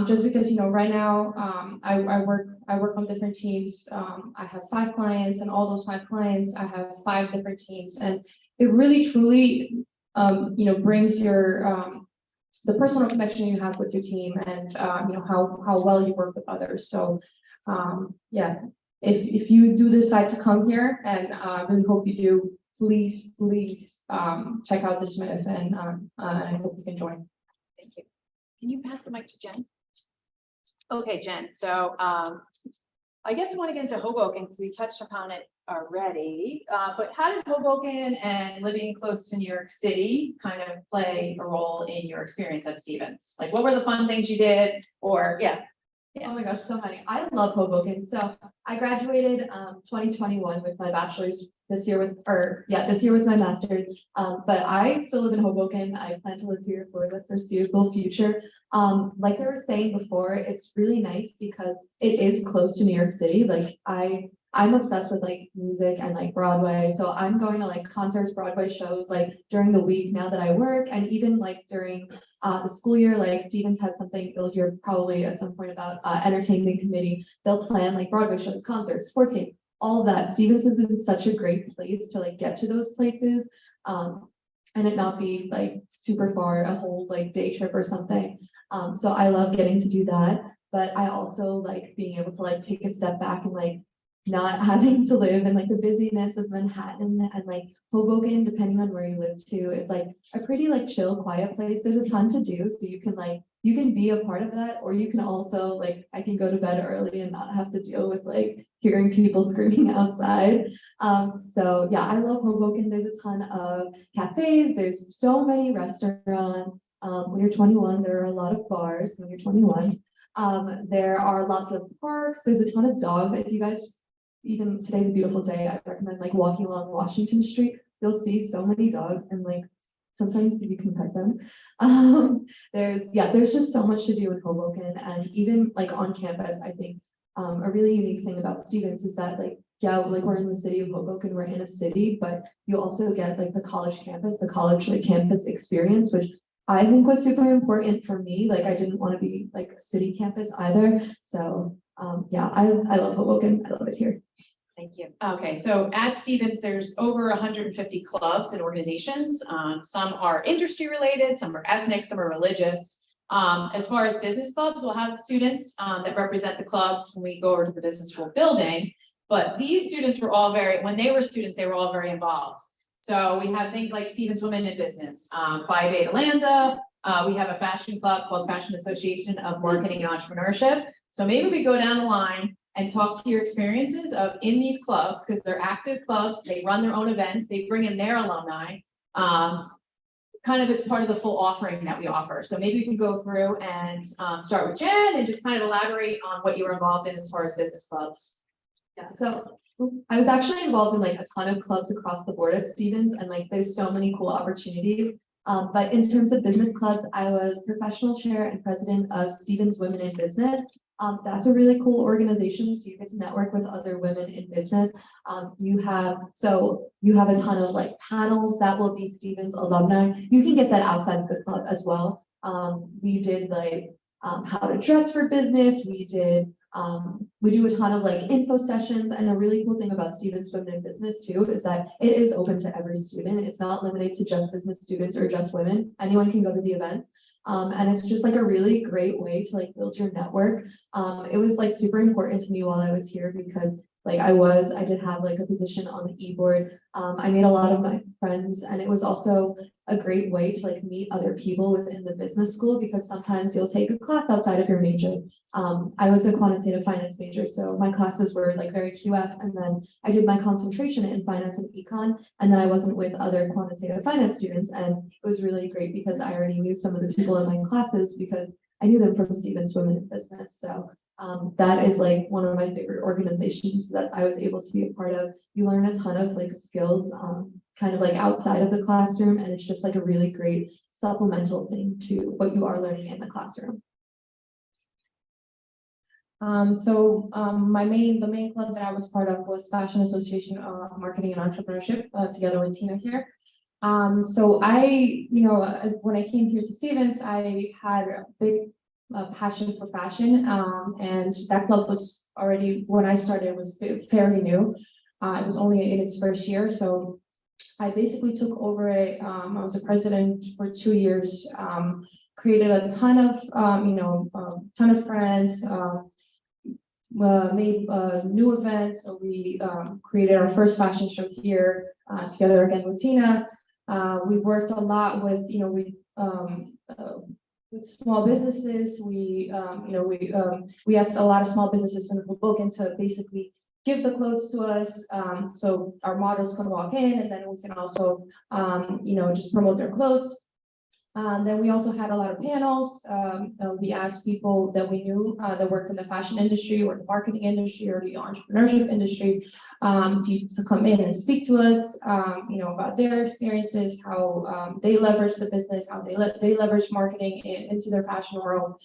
Just because, right now, I work on different teams. I have 5 clients, and all those 5 clients, I have 5 different teams, and it really truly, brings your, the personal connection you have with your team and, how well you work with others. So, yeah, if you do decide to come here, and I really hope you do, please, check out the Smith, and I hope you can join. Thank you. Can you pass the mic to Jen? Okay, Jen, so I guess I want to get into Hoboken because we touched upon it already, but how did Hoboken and living close to New York City kind of play a role in your experience at Stevens? Like, what were the fun things you did, or yeah. Oh my gosh, so many. I love Hoboken. So I graduated 2021 with my bachelor's this year with my master's. But I still live in Hoboken. I plan to live here for the foreseeable future. Like they were saying before, it's really nice because it is close to New York City. Like I'm obsessed with like music and like Broadway. So I'm going to like concerts, Broadway shows like during the week now that I work, and even like during the school year. Like Stevens has something you'll hear probably at some point about entertainment committee. They'll plan like Broadway shows, concerts, sports games. all that. Stevens is such a great place to like get to those places. And it not be like super far, a whole like day trip or something. So I love getting to do that, but I also like being able to like take a step back and like not having to live in like the busyness of Manhattan and like Hoboken, depending on where you live too, is like a pretty like chill, quiet place. There's a ton to do, so you can be a part of that, or you can also like, I can go to bed early and not have to deal with like hearing people screaming outside. So yeah, I love Hoboken. There's a ton of cafes. There's so many restaurants. When you're 21, there are a lot of bars when you're 21. There are lots of parks. There's a ton of dogs. If you guys even today's a beautiful day, I recommend like walking along Washington Street. You'll see so many dogs and like sometimes you can pet them. There's just so much to do in Hoboken, and even like on campus, I think a really unique thing about Stevens is that like, yeah, like we're in the city of Hoboken, we're in a city, but you also get like the college campus, the college like campus experience, which I think was super important for me. Like I didn't want to be like a city campus either. So I love Hoboken. I love it here. Thank you. Okay, so at Stevens, there's over 150 clubs and organizations. Some are industry related, some are ethnic, some are religious. As far as business clubs, we'll have students that represent the clubs when we go over to the business school building. But these students were all when they were students, they were all very involved. So we have things like Stevens Women in Business, Phi Beta Lambda. We have a fashion club called Fashion Association of Marketing and Entrepreneurship. So maybe we go down the line and talk to your experiences of in these clubs, because they're active clubs, they run their own events, they bring in their alumni. Kind of it's part of the full offering that we offer. So maybe we can go through and start with Jen and just kind of elaborate on what you were involved in as far as business clubs. Yeah, so I was actually involved in like a ton of clubs across the board at Stevens, and like there's so many cool opportunities. But in terms of business clubs, I was professional chair and president of Stevens Women in Business. That's a really cool organization, so you get to network with other women in business. You have a ton of like panels that will be Stevens alumni. You can get that outside of the club as well. We did like how to dress for business. We do a ton of like info sessions, and a really cool thing about Stevens Women in Business too is that it is open to every student. It's not limited to just business students or just women. Anyone can go to the event. And it's just like a really great way to like build your network. It was like super important to me while I was here because like I did have like a position on the e-board. I made a lot of my friends, and it was also a great way to like meet other people within the business school, because sometimes you'll take a class outside of your major. I was a quantitative finance major, so my classes were like very QF, and then I did my concentration in finance and econ, and then I wasn't with other quantitative finance students, and it was really great because I already knew some of the people in my classes because I knew them from Stevens Women in Business. So that is like one of my favorite organizations that I was able to be a part of. You learn a ton of like skills kind of like outside of the classroom, and it's just like a really great supplemental thing to what you are learning in the classroom. The main club that I was part of was Fashion Association of Marketing and Entrepreneurship, together with Tina here. So when I came here to Stevens, I had a big passion for fashion, and that club was already, when I started, was fairly new. It was only in its first year, so I basically took over it. I was the president for 2 years, created a ton of friends, made new events. So we created our first fashion show here together again with Tina. We worked a lot with, with small businesses. We asked a lot of small businesses in Hoboken to basically give the clothes to us, so our models can walk in, and then we can also, just promote their clothes. Then we also had a lot of panels. We asked people that we knew that worked in the fashion industry or the marketing industry or the entrepreneurship industry to come in and speak to us, about their experiences, how they leverage the business, how they leverage marketing into their fashion world.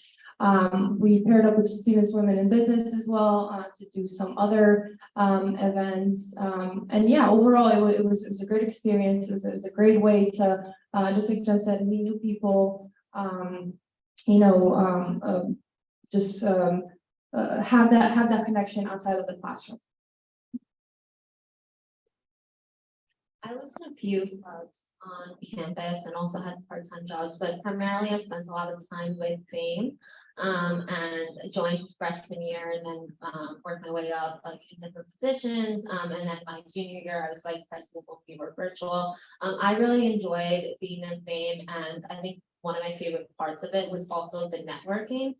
We paired up with Stevens Women in Business as well to do some other events. And yeah, overall, it was a great experience. It was a great way to, just like Jen said, meet new people, have that connection outside of the classroom. I was in a few clubs on campus and also had part-time jobs, but primarily I spent a lot of time with FAME. And I joined freshman year and then worked my way up like in different positions. And then my junior year, I was vice president of We Were Virtual. I really enjoyed being in FAME, and I think one of my favorite parts of it was also the networking.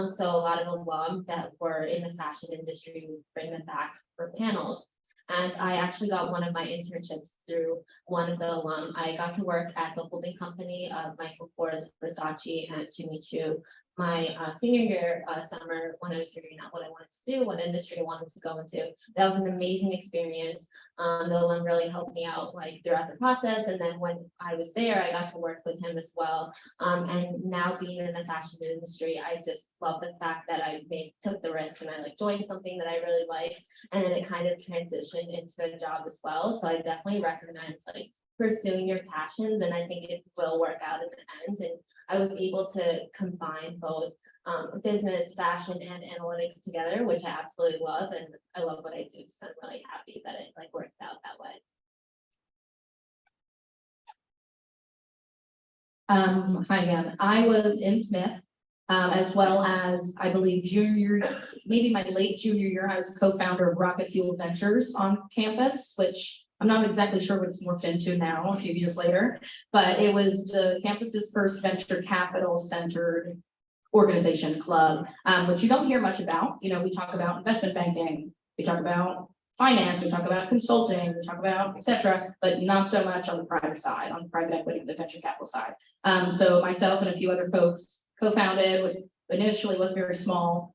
So a lot of alum that were in the fashion industry would bring them back for panels. And I actually got one of my internships through one of the alum. I got to work at the holding company of Michael Kors, Versace, and Jimmy Choo. My senior year summer, when I was figuring out what I wanted to do, what industry I wanted to go into, that was an amazing experience. The alum really helped me out like throughout the process. And then when I was there, I got to work with him as well. And now being in the fashion industry, I just love the fact that I took the risk and I like joined something that I really liked, and then it kind of transitioned into a job as well. So I definitely recommend like pursuing your passions, and I think it will work out in the end. And I was able to combine both business, fashion, and analytics together, which I absolutely love, and I love what I do. So I'm really happy that it like worked out that way. Hi again. I was in Smith, as well as I believe junior, maybe my late junior year, I was co-founder of Rocket Fuel Ventures on campus, which I'm not exactly sure what it's morphed into now, a few years later, but it was the campus's first venture capital centered organization club, which you don't hear much about. You know, we talk about investment banking, we talk about finance, we talk about consulting, we talk about et cetera, but not so much on the private side, on the private equity, the venture capital side. So myself and a few other folks co-founded, which initially was very small,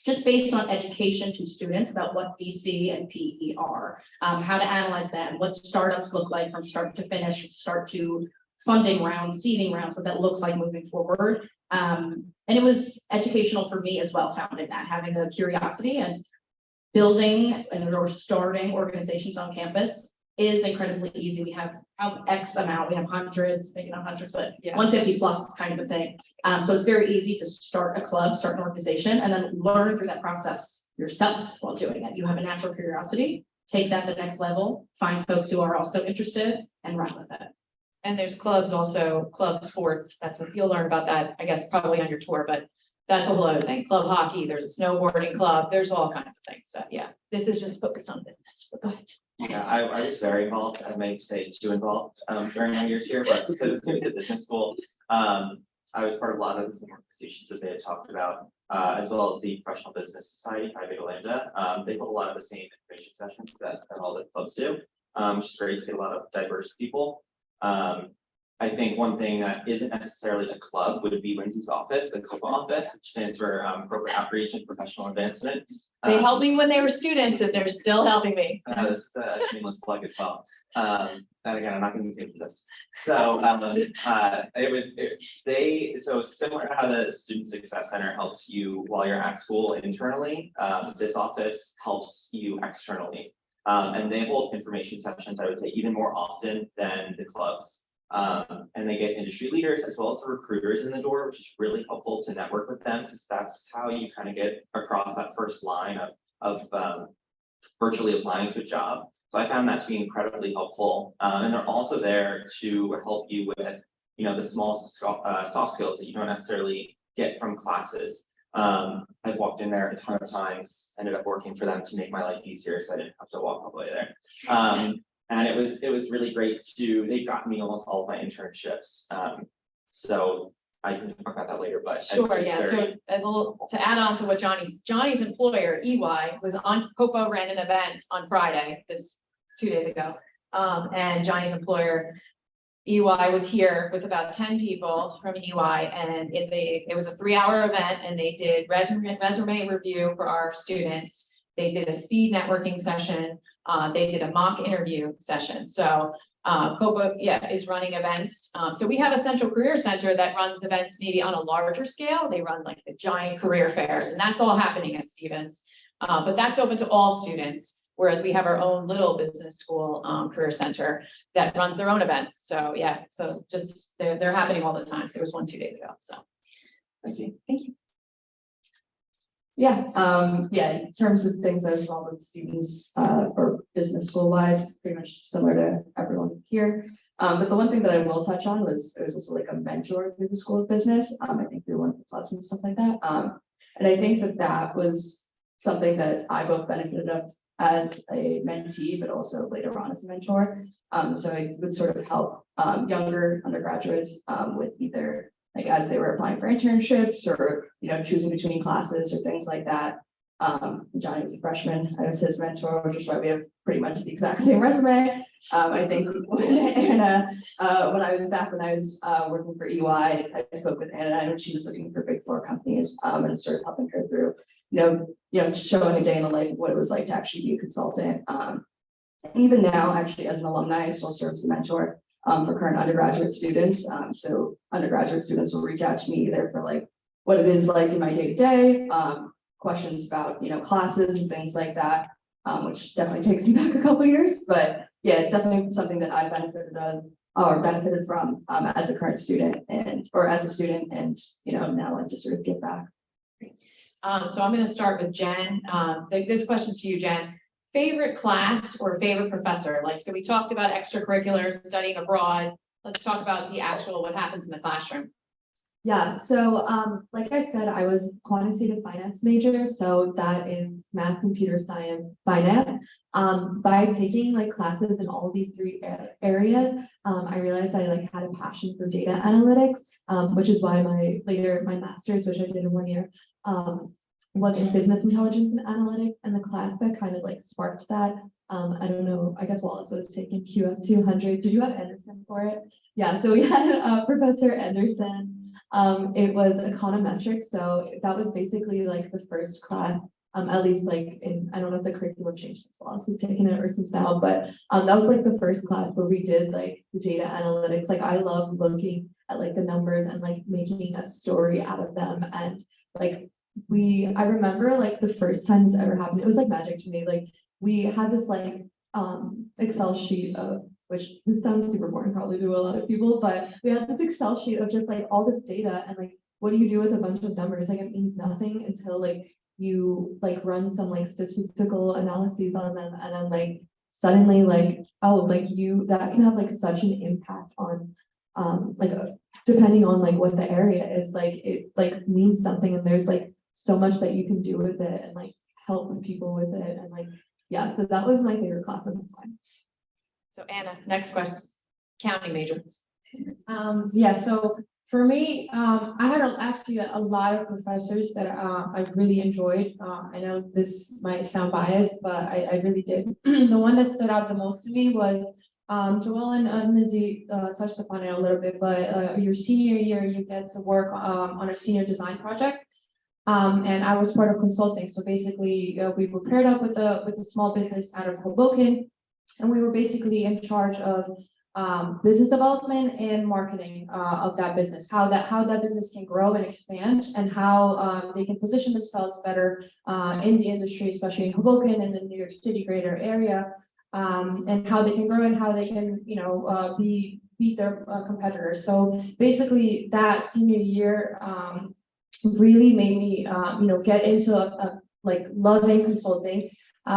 just based on education to students about what VC and PE are, how to analyze them, what startups look like from start to finish, start to funding rounds, seeding rounds, what that looks like moving forward. And it was educational for me as well, found in that, having a curiosity and building and or starting organizations on campus is incredibly easy. We have X amount, we have hundreds, maybe not hundreds, but 150 plus kind of a thing. So it's very easy to start a club, start an organization, and then learn through that process yourself while doing it. You have a natural curiosity, take that to the next level, find folks who are also interested and run with it. And there's clubs also, club sports, you'll learn about that, I guess, probably on your tour, but that's a whole other thing. Club hockey, there's a snowboarding club, there's all kinds of things. So yeah, this is just focused on business. So go ahead. Yeah, I was very involved. I may say too involved during my years here, but specifically the business school. I was part of a lot of the same organizations that they had talked about, as well as the Professional Business Society, Phi Beta Lambda. They hold a lot of the same information sessions that all the clubs do, which is great to get a lot of diverse people. I think one thing that isn't necessarily a club would be Lindsay's office, the COPA office, which stands for Corporate Outreach and Professional Advancement. They helped me when they were students, and they're still helping me. This is a shameless plug as well. And again, I'm not going to be paid for this. So so similar to how the Student Success Center helps you while you're at school internally, this office helps you externally. And they hold information sessions, I would say, even more often than the clubs. And they get industry leaders as well as the recruiters in the door, which is really helpful to network with them, because that's how you kind of get across that first line of virtually applying to a job. So I found that to be incredibly helpful. And they're also there to help you with, the small soft skills that you don't necessarily get from classes. I've walked in there a ton of times, ended up working for them to make my life easier, so I didn't have to walk all the way there. And it was really great they've gotten me almost all of my internships. So I can talk about that later, but. Sure, yeah, so to add on to what Johnny's employer, EY, was on, COPA ran an event on Friday, 2 days ago. And Johnny's employer, EY, was here with about 10 people from EY, and it was a 3-hour event, and they did resume review for our students. They did a speed networking session. They did a mock interview session. So COPA, is running events. So we have a Central Career Center that runs events maybe on a larger scale. They run like the giant career fairs, and that's all happening at Stevens. But that's open to all students, whereas we have our own little business school career center that runs their own events. So yeah, so just they're happening all the time. There was one 2 days ago. So Thank you. thank you. Yeah, in terms of things I was involved with students or business school wise, pretty much much similar to everyone here. But the one thing that I will touch on was, it was also like a mentor through the School of Business. I think through one of the clubs and stuff like that. And I think that that was something that I both benefited of as a mentee, but also later on as a mentor. So it would sort of help younger undergraduates with either like as they were applying for internships or, choosing between classes or things like that. Johnny was a freshman, I was his mentor, which is why we have pretty much the exact same resume. I think Anna, when I was working for EY, I spoke with Anna when she was looking for big four companies, and sort of helping her through, showing a day in the life of what it was like to actually be a consultant. Even now, actually, as an alumni, I still serve as a mentor for current undergraduate students. So undergraduate students will reach out to me either for like what it is like in my day-to-day, questions about, classes and things like that, which definitely takes me back a couple years. But yeah, it's definitely something that I benefited from as a current student or as a student, and now like to sort of give back. So I'm going to start with Jen. This question to you, Jen. Favorite class or favorite professor? Like, so we talked about extracurriculars, studying abroad. Let's talk about the actual, what happens in the classroom. Yeah, so like I said, I was quantitative finance major, so that is math, computer science, finance. By taking like classes in all these three areas, I realized I like had a passion for data analytics, which is why my master's, which I did in 1 year, was in business intelligence and analytics, and the class that kind of like sparked that. I don't know, I guess Wallace would have taken QF 200. Did you have Anderson for it? Yeah, so we had Professor Anderson. It was econometrics, so that was basically like the first class, at least like I don't know if the curriculum changed since Wallace has taken it or since now, but that was like the first class where we did like the data analytics. Like I love looking at like the numbers and like making a story out of them. And like I remember like the first time this ever happened, it was like magic to me. Like we had this like Excel sheet of, which this sounds super boring probably to a lot of people, but we had this Excel sheet of just like all this data, and like what do you do with a bunch of numbers? Like it means nothing until like you like run some like statistical analyses on them, and then like suddenly like, oh, like that can have like such an impact on depending on like what the area is, like it like means something, and there's like so much that you can do with it and like help with people with it. And like, yeah, so that was my favorite class at the time. So Anna, next question. Counting major. Yeah, so for me, I had actually a lot of professors that I really enjoyed. I know this might sound biased, but I really did. The one that stood out the most to me was Joelle and Lizzie touched upon it a little bit, but your senior year, you get to work on a senior design project. And I was part of consulting. So basically, we were paired up with a small business out of Hoboken, and we were basically in charge of business development and marketing of that business, how that business can grow and expand, and how they can position themselves better in the industry, especially in Hoboken and the New York City greater area, and how they can grow and how they can, beat their competitors. So basically, that senior year really made me, get into like loving consulting.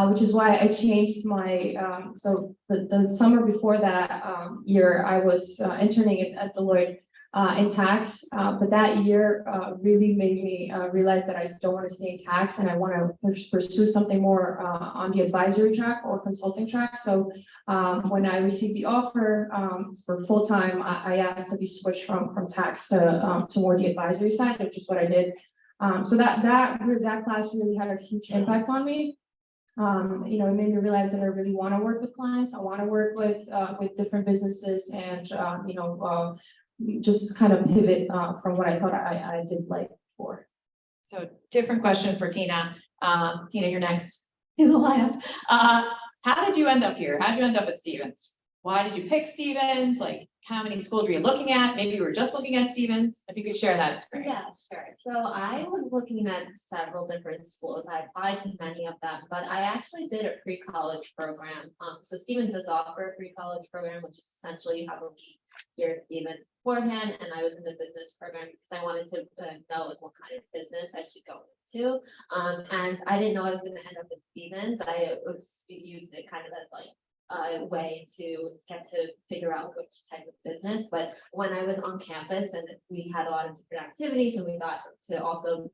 Which is why I changed my, so the summer before that year, I was interning at Deloitte in tax, but that year really made me realize that I don't want to stay in tax, and I want to pursue something more on the advisory track or consulting track. So when I received the offer for full-time, I asked to be switched from tax to more the advisory side, which is what I did. So that class really had a huge impact on me. It made me realize that I really want to work with clients. I want to work with different businesses, and just kind of pivot from what I thought I did like before. So different question for Tina. Tina, you're next in the lineup. How did you end up here? How did you end up at Stevens? Why did you pick Stevens? Like, how many schools were you looking at? Maybe you were just looking at Stevens. If you could share that experience. Yeah, sure. So I was looking at several different schools. I applied to many of them, but I actually did a pre-college program. So Stevens does offer a pre-college program, which is essentially you have a week here at Stevens beforehand. And I was in the business program because I wanted to know like what kind of business I should go into. And I didn't know I was going to end up at Stevens. I used it kind of as like way to get to figure out which type of business. But when I was on campus and we had a lot of different activities and we got to also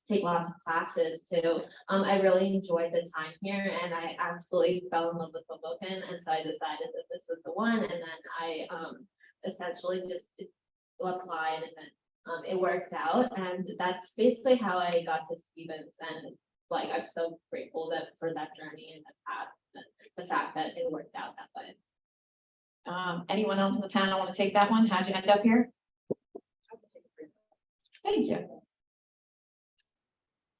take lots of classes too, I really enjoyed the time here and I absolutely fell in love with Hoboken. And so I decided that this was the one. And then I essentially just applied and then it worked out. And that's basically how I got to Stevens. And like, I'm so grateful that for that journey and the path, the fact that it worked out that way. Anyone else in the panel want to take that one? How'd you end up here? Thank you.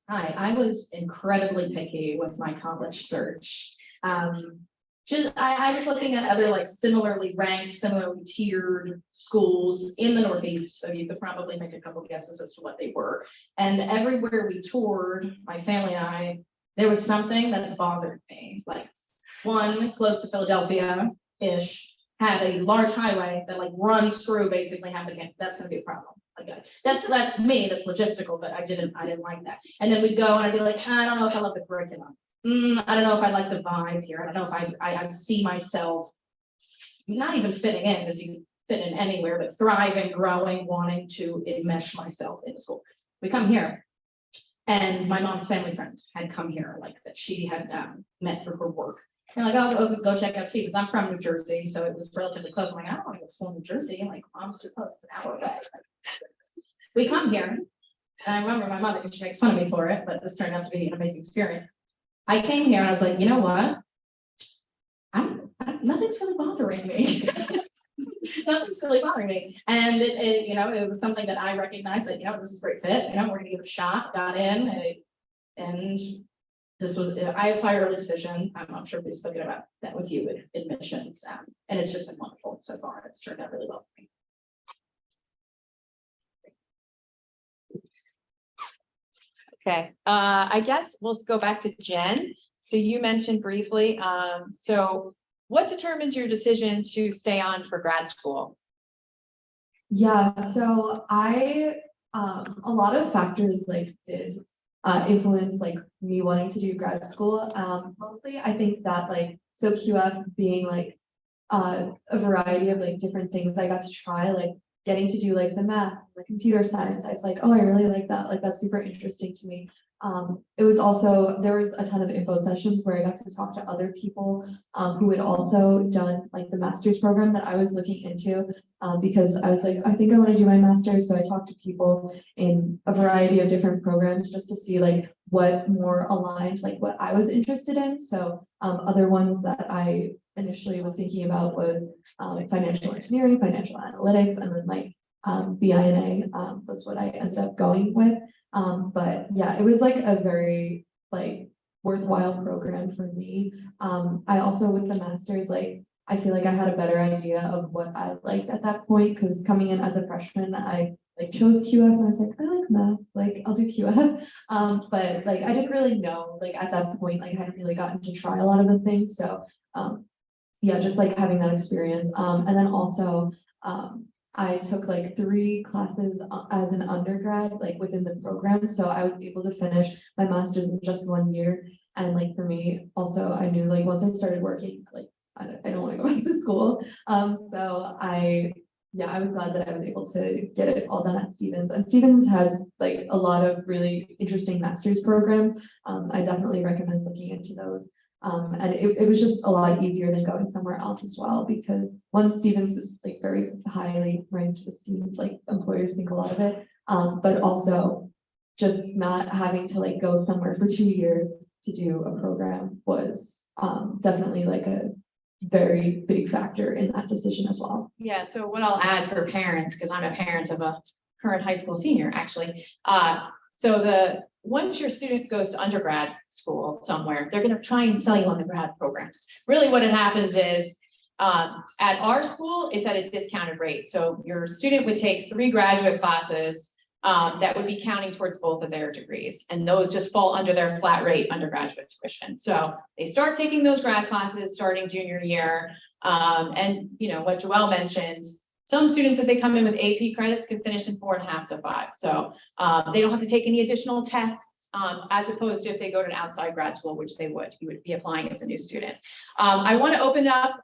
Hi, I was incredibly picky with my college search. I was looking at other like similarly ranked, similarly tiered schools in the Northeast, so you could probably make a couple guesses as to what they were. And everywhere we toured, my family and I, there was something that bothered me. Like one close to Philadelphia-ish had a large highway that like runs through basically half the campus. That's gonna be a problem. Like that's me, that's logistical, but I didn't like that. And then we'd go and I'd be like, I don't know if I love the curriculum. I don't know if I like the vibe here. I don't know if I see myself not even fitting in, because you can fit in anywhere, but thriving, growing, wanting to enmesh myself in school. We come here, and my mom's family friend had come here, like that she had met through her work. And like, oh, go check out Stevens. I'm from New Jersey, so it was relatively close. I'm like, I don't want to go to school in New Jersey. I'm like, mom's too close, it's an hour away. We come here, and I remember my mother, because she makes fun of me for it, but this turned out to be an amazing experience. I came here and I was like, you know what? Nothing's really bothering me. Nothing's really bothering me. And it was something that I recognized that, this is a great fit, we're gonna give it a shot, got in, and this was, I applied early decision. I'm sure we've spoken about that with you with admissions, and it's just been wonderful so far. It's turned out really well for me. Okay, I guess we'll go back to Jen. So you mentioned briefly, so what determined your decision to stay on for grad school? Yeah, so a lot of factors like did influence like me wanting to do grad school. Mostly I think that so QF being a variety of different things I got to try, getting to do the math, the computer science. I was like, oh, I really like that. That's super interesting to me. It was also, there was a ton of info sessions where I got to talk to other people who had also done the master's program that I was looking into, because I was like, I think I want to do my master's. So I talked to people in a variety of different programs just to see what more aligned, what I was interested in. So other ones that I initially was thinking about was financial engineering, financial analytics, and then BI&A was what I ended up going with. But yeah, it was a very worthwhile program for me. I also with the master's, I feel I had a better idea of what I liked at that point, because coming in as a freshman, I chose QF and I was like, I like math, I'll do QF. But I didn't really know at that point, I hadn't really gotten to try a lot of the things. So yeah, just having that experience. And then also I took 3 classes as an undergrad, within the program. So I was able to finish my master's in just 1 year. And for me, also, I knew once I started working, I don't want to go back to school. So I was glad that I was able to get it all done at Stevens. And Stevens has a lot of really interesting master's programs. I definitely recommend looking into those. And it was just a lot easier than going somewhere else as well, because one, Stevens is very highly ranked esteemed, employers think a lot of it, but also just not having to go somewhere for 2 years to do a program was definitely a very big factor in that decision as well. Yeah, so what I'll add for parents, because I'm a parent of a current high school senior, actually. Once your student goes to undergrad school somewhere, they're going to try and sell you on the grad programs. Really what it happens is at our school, it's at a discounted rate. So your student would take 3 graduate classes that would be counting towards both of their degrees. And those just fall under their flat rate undergraduate tuition. So they start taking those grad classes starting junior year. And what Joelle mentioned, some students, if they come in with AP credits, can finish in 4.5 to 5. So they don't have to take any additional tests. as opposed to if they go to an outside grad school, which they would, you would be applying as a new student. I want to open up,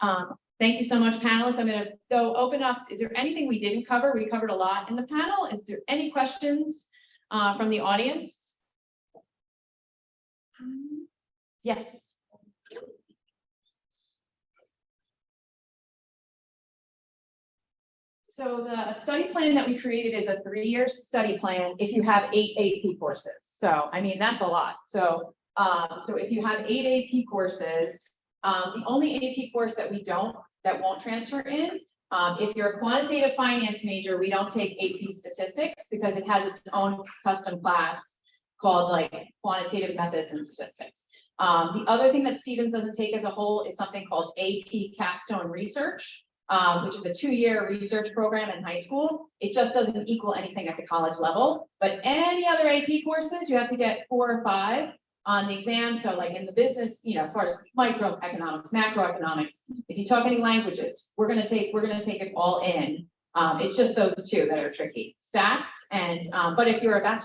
thank you so much, panelists. I'm going to go open up. Is there anything we didn't cover? We covered a lot in the panel. Is there any questions from the audience? Yes. So the study plan that we created is a 3-year study plan if you have 8 AP courses. So, I mean, that's a lot. So, so if you have 8 AP courses, the only AP course that won't transfer in, if you're a quantitative finance major, we don't take AP statistics because it has its own custom class called like quantitative methods and statistics. The other thing that Stevens doesn't take as a whole is something called AP capstone research, which is a 2-year research program in high school. It just doesn't equal anything at the college level, but any other AP courses, you have to get 4 or 5 on the exam. So like in the business, you know, as far as microeconomics, macroeconomics, if you talk any languages, we're going to take it all in. It's just those 2 that are tricky, stats and, but if you're a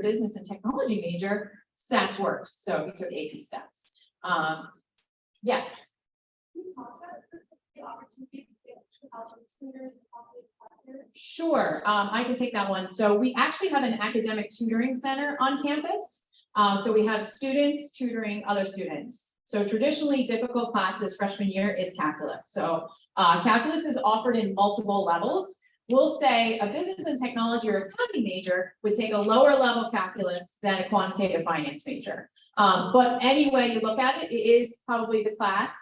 business and technology major, stats works. So we took AP stats. Yes. Sure, I can take that one. So we actually have an academic tutoring center on campus. So we have students tutoring other students. So traditionally difficult classes freshman year is calculus. So calculus is offered in multiple levels. We'll say a business and technology or accounting major would take a lower level calculus than a quantitative finance major. But any way you look at it, it is probably the class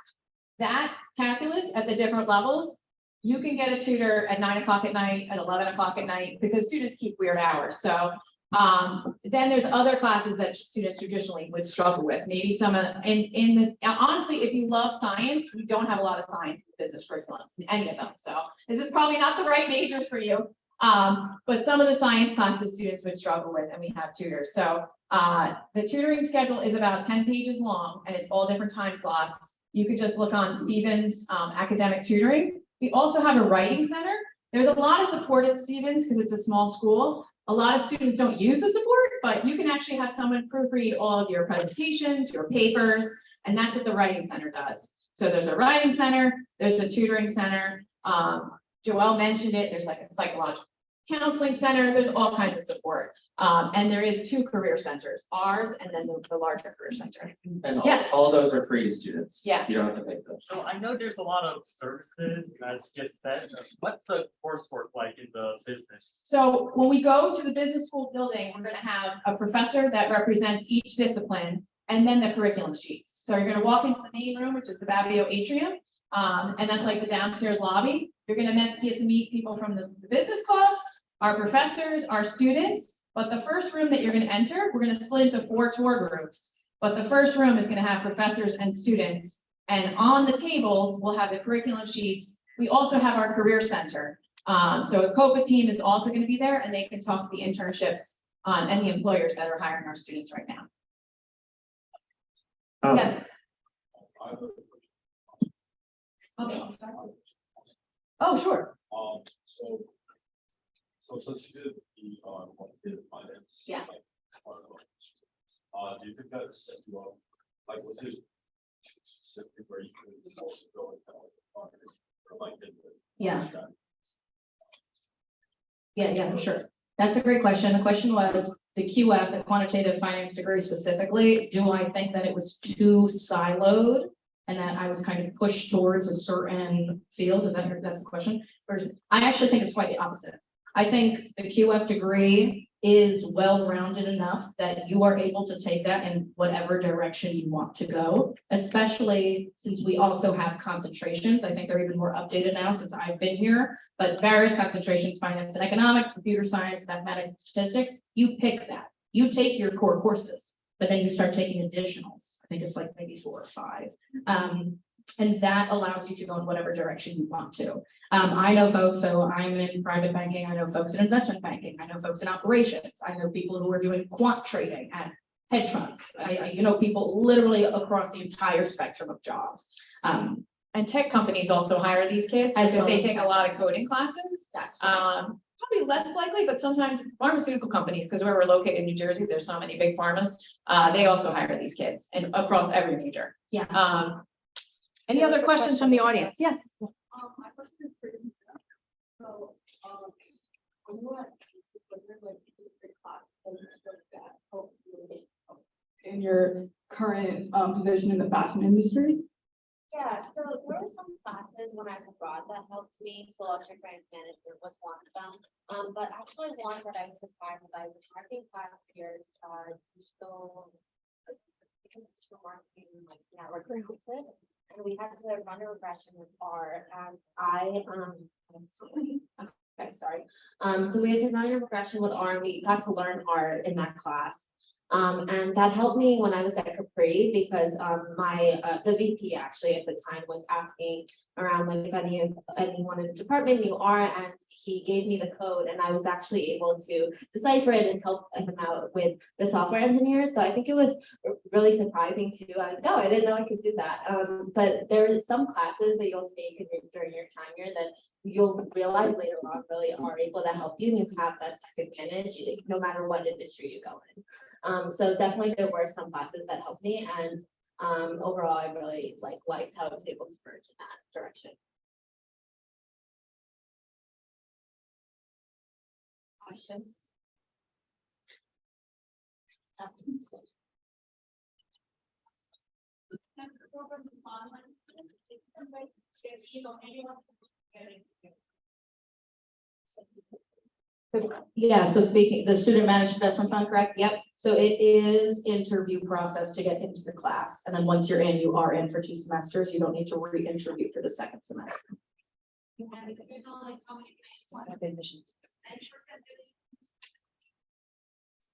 that calculus at the different levels. You can get a tutor at 9 o'clock at night, at 11 o'clock at night, because students keep weird hours. So then there's other classes that students traditionally would struggle with. Maybe some in this, honestly, if you love science, we don't have a lot of science in business curriculums, in any of them. So this is probably not the right majors for you. But some of the science classes students would struggle with, and we have tutors. So the tutoring schedule is about 10 pages long, and it's all different time slots. You could just look on Stevens academic tutoring. We also have a writing center. There's a lot of support at Stevens because it's a small school. A lot of students don't use the support, but you can actually have someone proofread all of your presentations, your papers, and that's what the writing center does. So there's a writing center, there's a tutoring center. Joelle mentioned it. There's like a psychological counseling center. There's all kinds of support. And there is 2 career centers, ours and then the larger career center. And Yes. all those are free to students. Yes. You don't have to pay for them. So I know there's a lot of services, as you just said. What's the coursework like in the business? So when we go to the business school building, we're going to have a professor that represents each discipline and then the curriculum sheets. So you're going to walk into the main room, which is the Babbio Atrium. And that's like the downstairs lobby. You're going to get to meet people from the business clubs, our professors, our students. But the first room that you're going to enter, we're going to split into 4 tour groups. But the first room is going to have professors and students. And on the tables, we'll have the curriculum sheets. We also have our career center. So a COPA team is also going to be there, and they can talk to the internships and the employers that are hiring our students right now. Yes. Oh, sure. So since you did the quantitative finance. Yeah. Do you think that set you up, like, was it specific where you could also go and or like Yeah. Yeah, for sure. That's a great question. The question was the QF, the quantitative finance degree specifically. Do I think that it was too siloed and that I was kind of pushed towards a certain field? That's the question? Or I actually think it's quite the opposite. I think the QF degree is well-rounded enough that you are able to take that in whatever direction you want to go, especially since we also have concentrations. I think they're even more updated now since I've been here, but various concentrations, finance and economics, computer science, mathematics, and statistics, you pick that. You take your core courses, but then you start taking additionals. I think it's like maybe 4 or 5. And that allows you to go in whatever direction you want to. I know folks, so I'm in private banking. I know folks in investment banking. I know folks in operations. I know people who are doing quant trading at hedge funds. You know people literally across the entire spectrum of jobs. And tech companies also hire these kids As because well they as take a tech lot of coding classes. That's probably less likely, but sometimes pharmaceutical companies, because where we're located in New Jersey, there's so many big pharmas. They also hire these kids and across every major. Yeah. Any other questions from the audience? Yes. My question is for you. So, when you were like the class, that helped you in your current position in the fashion industry? Yeah, so there were some classes when I was abroad that helped me. Social grant management was one of them. But actually one that I was surprised by was marketing class here, digital, because digital marketing, like network recruitment. And we had to run a regression with R, and okay, sorry. So we had to run a regression with R, and we got to learn R in that class. And that helped me when I was at Capri, because the VP actually at the time was asking around like if anyone in the department knew R, and he gave me the code, and I was actually able to decipher it and help him out with the software engineers. So I think it was really surprising too. I was like, oh, I didn't know I could do that. But there is some classes that you'll take during your time here that you'll realize later on really are able to help you, and you have that tech advantage no matter what industry you go in. So definitely there were some classes that helped me, and overall I really liked how I was able to merge in that direction. Questions? Yeah, so speaking, the student managed investment fund, correct? Yep. So it is interview process to get into the class. And then once you're in, you are in for 2 semesters. You don't need to re-interview for the second semester.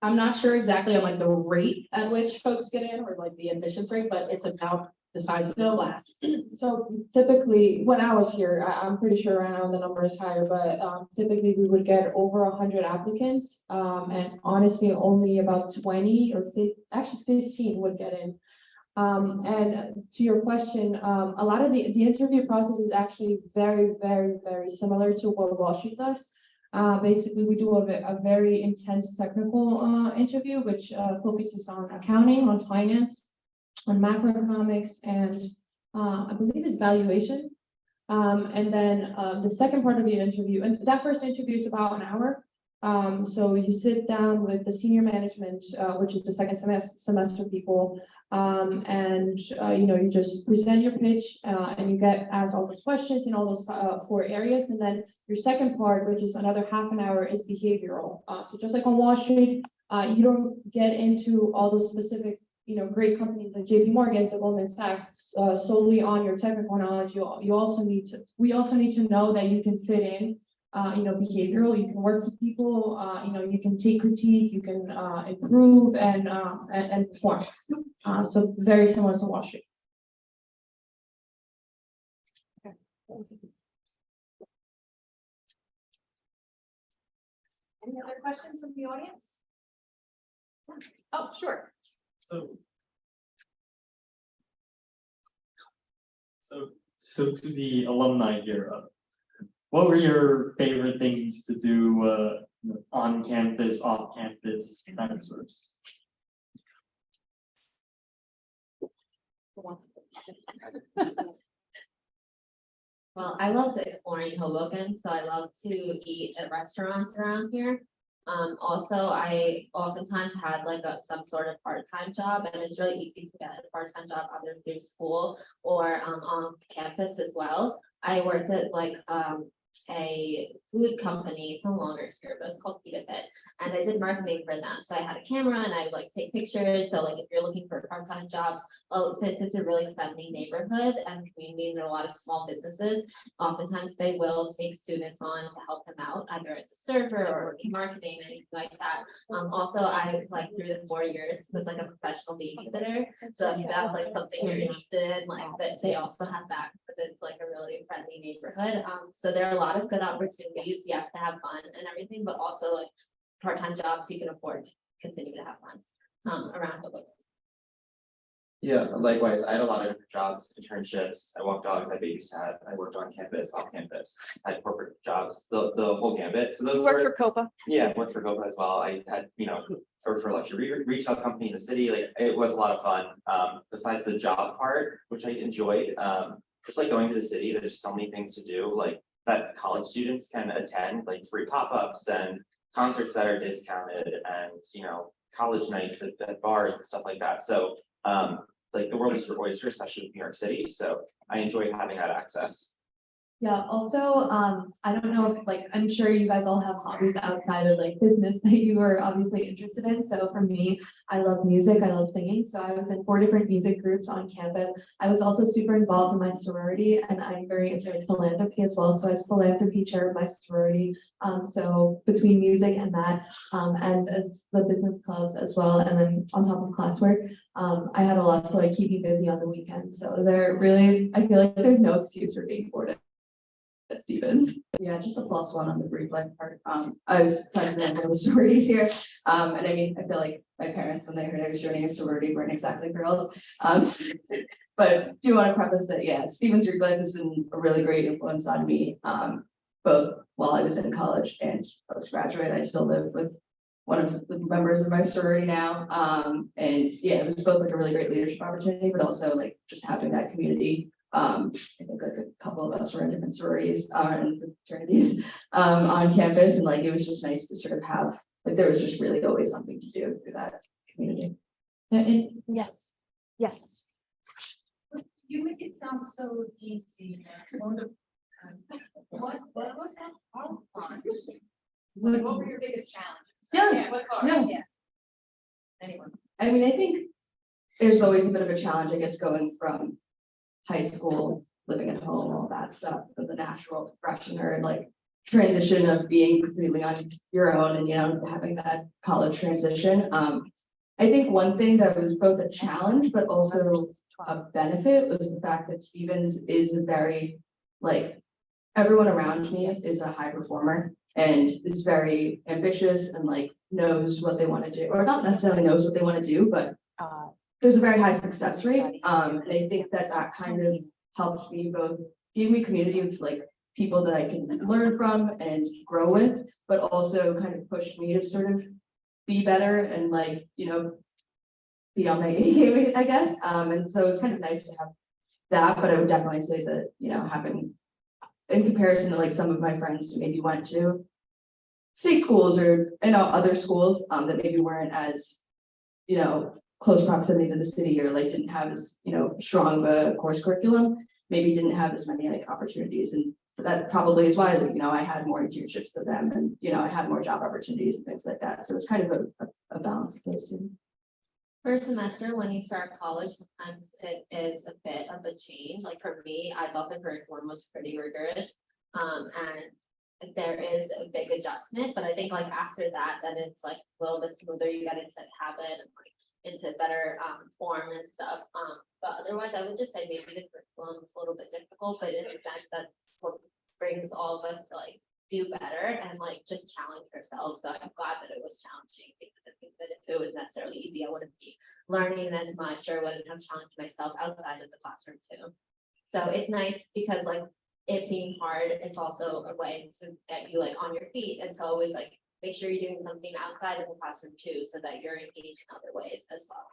I'm not sure exactly on like the rate at which folks get in, or like the admissions rate, but it's about the size of the class. So typically, when I was here, I'm pretty sure right now the number is higher, but typically we would get over 100 applicants. And honestly, only about 20 or actually 15 would get in. And to your question, a lot of the interview process is actually very, very, very similar to what Wall Street does. Basically, we do a very intense technical interview, which focuses on accounting, on finance, on macroeconomics, and I believe it's valuation. And then the second part of the interview, and that first interview is about an hour. So you sit down with the senior management, which is the second semester people, and you just present your pitch, and you get asked all those questions in all those 4 areas. And then your second part, which is another half an hour, is behavioral. So just like on Wall Street, you don't get into all those specific great companies like JP Morgan, the Goldman Sachs, solely on your technical knowledge. We also need to know that you can fit in, behavioral, you can work with people, you can take critique, you can improve and perform. So very similar to Wall Street. Any other questions from the audience? Oh, sure. So to the alumni here, what were your favorite things to do on campus, off campus, that sort of Well, I love to exploring Hoboken, so I love to eat at restaurants around here. Also, I oftentimes had like some sort of part-time job, and it's really easy to get a part-time job either through school or on campus as well. I worked at like a food company, it's no longer here, but it's called Feed a Bit, and I did marketing for them. So I had a camera and I would like take pictures. So like if you're looking for part-time jobs, since it's a really friendly neighborhood and community, and there are a lot of small businesses, oftentimes they will take students on to help them out, either as a server or working marketing, anything like that. Also, I was like through the 4 years was like a professional babysitter. So if that's like something you're interested in, like that they also have that, because it's like a really friendly neighborhood. So there are a lot of good opportunities, yes, to have fun and everything, but also like part-time jobs so you can afford to continue to have fun around the world. Yeah, likewise, I had a lot of different jobs, internships, I walked dogs, I babysat, I worked on campus, off campus, I had corporate jobs, the whole gambit, so those You work were. for Copa? Yeah, I worked for Gopa as well. I had, worked for a luxury retail company in the city. Like, it was a lot of fun. Besides the job part, which I enjoyed, just like going to the city, there's so many things to do, like that college students can attend, like free pop-ups and concerts that are discounted and, college nights at bars and stuff like that. So, like the world is your oyster, especially in New York City. So I enjoyed having that access. Yeah, also, I don't know if, like, I'm sure you guys all have hobbies outside of like business that you are obviously interested in. So for me, I love music, I love singing. So I was in 4 different music groups on campus. I was also super involved in my sorority and I'm very into philanthropy as well. So I was philanthropy chair of my sorority. So between music and that, and as the business clubs as well, and then on top of classwork, I had a lot to like keep me busy on the weekends. So there really, I feel like there's no excuse for being bored at Stevens. Yeah, just a plus one on the brief life part. I was president of the sororities here. And I mean, I feel like my parents, when they heard I was joining a sorority, weren't exactly thrilled. But do want to preface that, yeah, Stevens Greek life has been a really great influence on me. Both while I was in college and postgraduate. I still live with one of the members of my sorority now. And yeah, it was both like a really great leadership opportunity, but also like just having that community. I think like a couple of us were in different sororities and fraternities on campus, and like it was just nice to sort of have, like, there was just really always something to do through that community. Yes, yes. You make it sound so easy. What was that hard part? What were your biggest challenges? What part? Yeah. Anyone? I mean, I think there's always a bit of a challenge, I guess, going from high school, living at home, all that stuff, but the natural progression or like transition of being completely on your own and, having that college transition. I think one thing that was both a challenge, but also a benefit was the fact that Stevens is a very, like, everyone around me is a high performer and is very ambitious and like knows what they want to do, or not necessarily knows what they want to do, but there's a very high success rate. And I think that kind of helped me both give me community of like people that I can learn from and grow with, but also kind of pushed me to sort of be better and like, be on my A game, I guess. And so it's kind of nice to have that, but I would definitely say that, having in comparison to like some of my friends who maybe went to state schools or, other schools that maybe weren't as, close proximity to the city or like didn't have as, strong of a course curriculum, maybe didn't have as many like opportunities. And that probably is why, I had more internships than them and, I had more job opportunities and things like that. So it's kind of a balance of those two. First semester, when you start college, sometimes it is a bit of a change. Like for me, I thought the curriculum was pretty rigorous. And there is a big adjustment, but I think like after that, then it's like a little bit smoother. You get into habit and like into better form and stuff. But otherwise, I would just say maybe the curriculum is a little bit difficult, but in a sense, that's what brings all of us to like do better and like just challenge ourselves. So I'm glad that it was challenging, because I think that if it was necessarily easy, I wouldn't be learning as much or wouldn't have challenged myself outside of the classroom too. So it's nice because like it being hard is also a way to get you like on your feet, and to always like make sure you're doing something outside of the classroom too, so that you're engaged in other ways as well.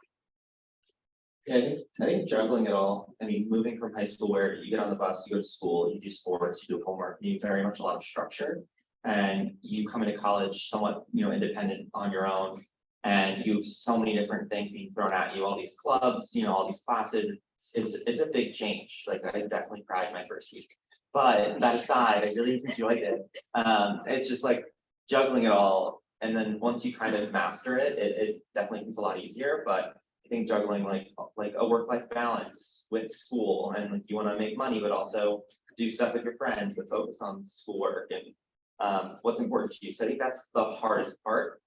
Yeah, I think juggling it all. I mean, moving from high school where you get on the bus, you go to school, you do sports, you do homework, you very much a lot of structure. And you come into college somewhat, independent on your own. And you have so many different things being thrown at you, all these clubs, all these classes. It's a big change. Like I definitely cried my first week. But that aside, I really enjoyed it. It's just like juggling it all. And then once you kind of master it, it definitely becomes a lot easier. But I think juggling like a work-life balance with school, and like you want to make money, but also do stuff with your friends, but focus on schoolwork and what's important to you. So I think that's the hardest part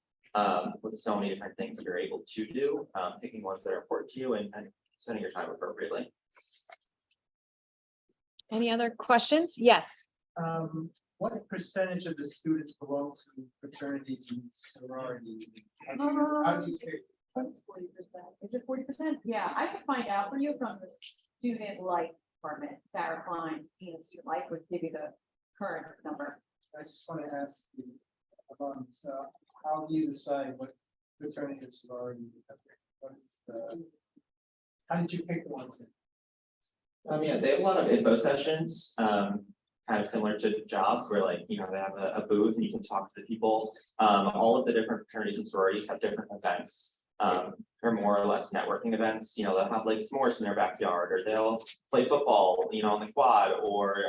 with so many different things that you're able to do, picking ones that are important to you and spending your time appropriately. Any other questions? Yes. What percentage of the students belong to fraternities and sororities? How do you pick Is it 40%? Yeah, I can find out for you from the student life department. Sarah Klein, student life would give you the current number. I just want to ask you about, how do you decide what alternatives are already? What is the, how did you pick the ones? Yeah, they have a lot of info sessions, kind of similar to jobs where like, they have a booth and you can talk to the people. All of the different fraternities and sororities have different events. Or more or less networking events, they'll have like s'mores in their backyard, or they'll play football, on the quad, or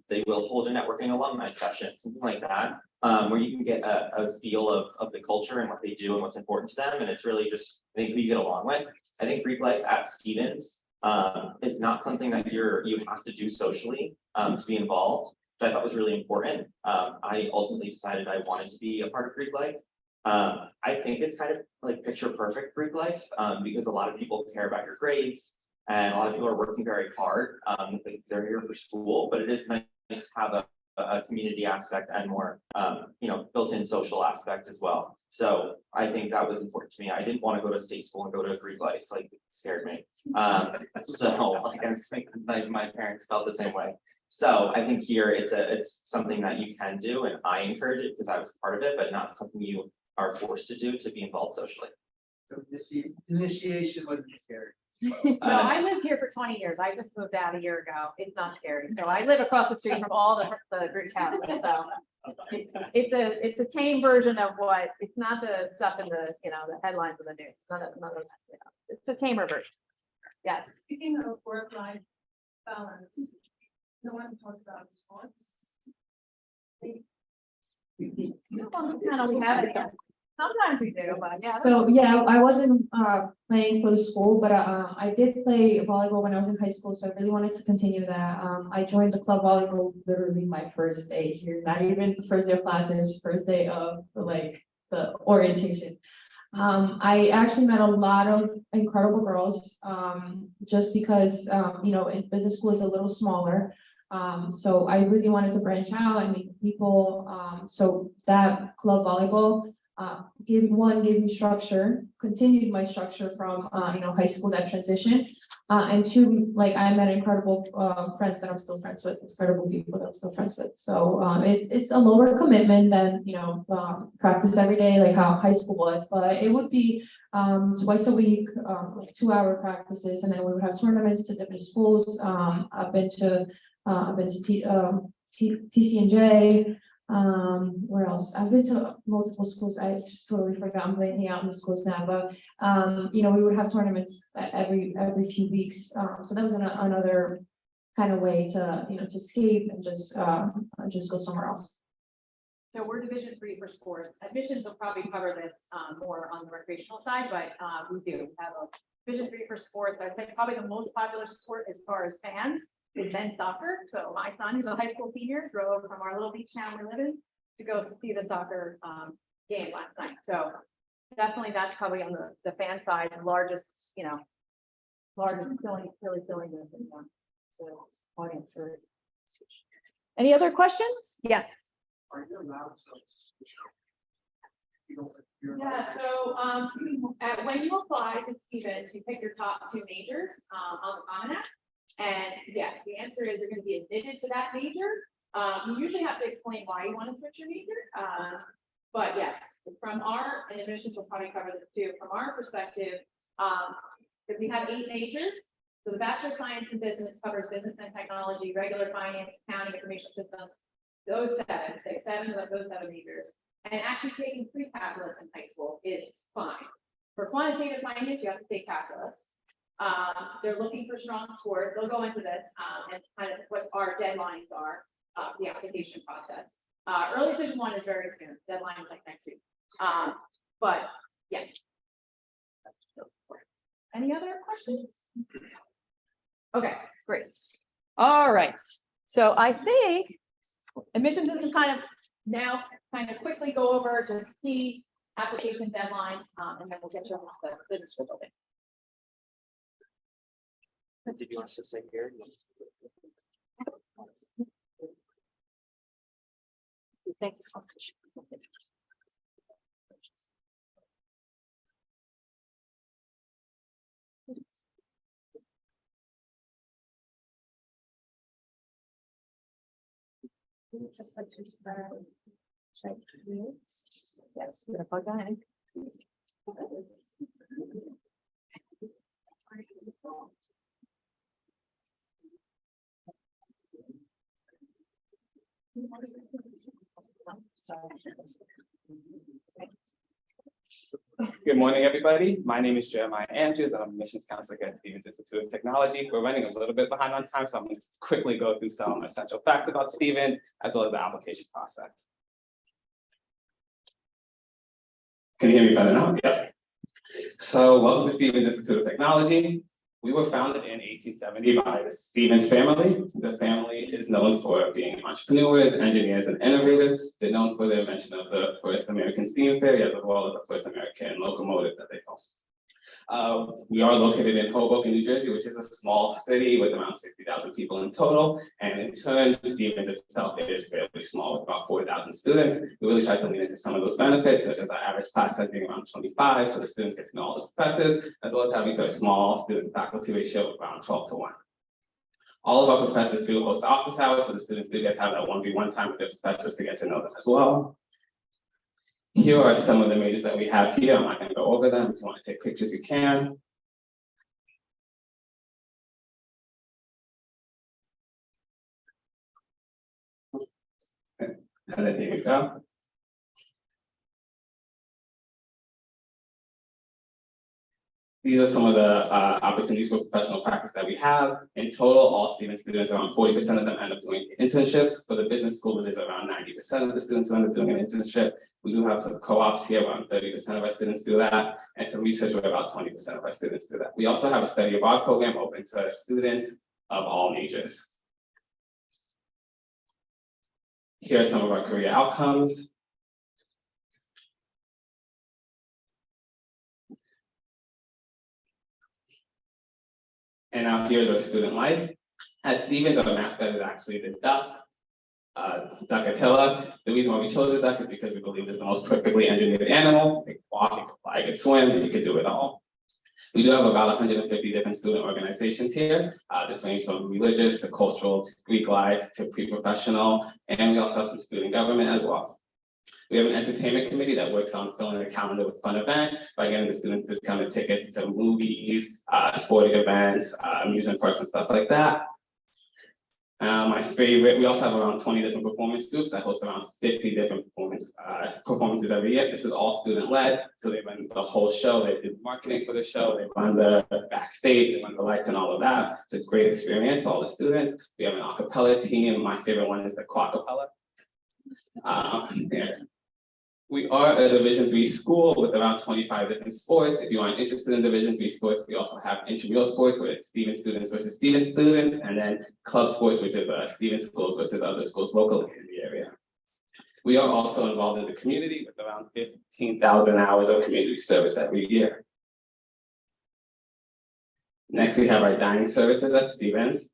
they will hold a networking alumni session, something like that. Where you can get a feel of the culture and what they do and what's important to them, and it's really just, I think, who you get along with. I think Greek life at Stevens is not something that you have to do socially to be involved, which I thought was really important. I ultimately decided I wanted to be a part of Greek life. I think it's kind of like picture perfect Greek life, because a lot of people care about your grades and a lot of people are working very hard. They're here for school, but it is nice to have a community aspect and more, built-in social aspect as well. So I think that was important to me. I didn't want to go to state school and go to Greek life, like it scared me. So like I think my parents felt the same way. So I think here it's something that you can do, and I encourage it because I was part of it, but not something you are forced to do to be involved socially. So initiation wasn't scary. No, I lived here for 20 years. I just moved out a year ago. It's not scary. So I live across the street from all the Greek houses. So it's a tame version of what, it's not the stuff in the, the headlines of the news. None of that, it's a tamer version. Yes. Speaking of work-life balance, no one talked about sports. We have it. Sometimes we do, but yeah. So yeah, I wasn't playing for the school, but I did play volleyball when I was in high school, so I really wanted to continue that. I joined the club volleyball literally my first day here, not even the first day of classes, first day of the orientation. I actually met a lot of incredible girls, just because in business school is a little smaller. So I really wanted to branch out and meet people. So that club volleyball gave me structure, continued my structure from high school, that transition. And two, like I met incredible friends that I'm still friends with, incredible people that I'm still friends with. So it's a lower commitment than practice every day, like how high school was, but it would be twice a week, like 2-hour practices, and then we would have tournaments to different schools. I've been to TCNJ. Where else? I've been to multiple schools. I just totally forgot. I'm blanking out in the schools now, but we would have tournaments every few weeks. So that was another kind of way to to escape and just go somewhere else. So we're Division III for sports. Admissions will probably cover this more on the recreational side, but we do have a Division III for sports. I think probably the most popular sport as far as fans is men's soccer. So my son, who's a high school senior, drove from our little beach town we live in to go to see the soccer game last night. So definitely that's probably on the fan side, the largest, really filling the audience. Any other questions? Yes. Are you allowed to? Yeah, so when you apply to Stevens, you pick your top 2 majors on the Common App. And yes, the answer is you're going to be admitted to that major. You usually have to explain why you want to switch your major. But yes, from our, and admissions will probably cover this too, from our perspective, if we have 8 majors, so the Bachelor of Science in Business covers business and technology, regular finance, accounting, information systems, those 7 of those 7 majors. And actually taking pre-calculus in high school is fine. For quantitative finance, you have to take calculus. They're looking for strong scores. They'll go into this and kind of what our deadlines are, the application process. Early Division 1 is very soon. Deadline is like next week. But yes. Any other questions? Okay, great. All right. So I think admissions is kind of quickly go over just key application deadline, and then we'll get you on the business school building. Did you want us to stay here? Thank you so much. Just like this, yes, we're gonna plug that in. Good morning, everybody. My name is Jeremiah Andrews, and I'm admissions counselor at Stevens Institute of Technology. We're running a little bit behind on time, so I'm going to quickly go through some essential facts about Stevens, as well as the application process. Can you hear me better now? Yep. So welcome to Stevens Institute of Technology. We were founded in 1870 by the Stevens family. The family is known for being entrepreneurs, engineers, and innovators. They're known for the invention of the first American steam ferry, as well as the first American locomotive that they call. We are located in Hoboken, New Jersey, which is a small city with around 60,000 people in total. And in turn, Stevens itself is fairly small with about 4,000 students. We really try to lean into some of those benefits, such as our average class size being around 25, so the students get to know all the professors, as well as having a small student-to-faculty ratio of around 12:1. All of our professors do host office hours, so the students do get to have that 1v1 time with their professors to get to know them as well. Here are some of the majors that we have here. I'm not going to go over them. If you want to take pictures, you can. And then here we go. These are some of the opportunities for professional practice that we have. In total, all Stevens students, around 40% of them end up doing internships. For the business school, it is around 90% of the students who end up doing an internship. We do have some co-ops here, around 30% of our students do that, and some research where about 20% of our students do that. We also have a study abroad program open to students of all majors. Here are some of our career outcomes. And now here's our student life. At Stevens, our mascot is actually the duck, Duck Attila. The reason why we chose the duck is because we believe it's the most perfectly engineered animal. It can walk, it can fly, it can swim, it can do it all. We do have about 150 different student organizations here. This ranges from religious to cultural to Greek life to pre-professional, and we also have some student government as well. We have an entertainment committee that works on filling the calendar with fun events by getting the students discounted tickets to movies, sporting events, amusement parks, and stuff like that. My favorite, we also have around 20 different performance groups that host around 50 different performances every year. This is all student-led, so they run the whole show. They do marketing for the show, they run the backstage, they run the lights and all of that. It's a great experience for all the students. We have an a cappella team. My favorite one is the quacapella. Yeah. We are a Division III school with around 25 different sports. If you aren't interested in Division III sports, we also have intramural sports where it's Stevens students versus Stevens students, and then club sports, which is Stevens schools versus other schools locally in the area. We are also involved in the community with around 15,000 hours of community service every year. Next, we have our dining services at Stevens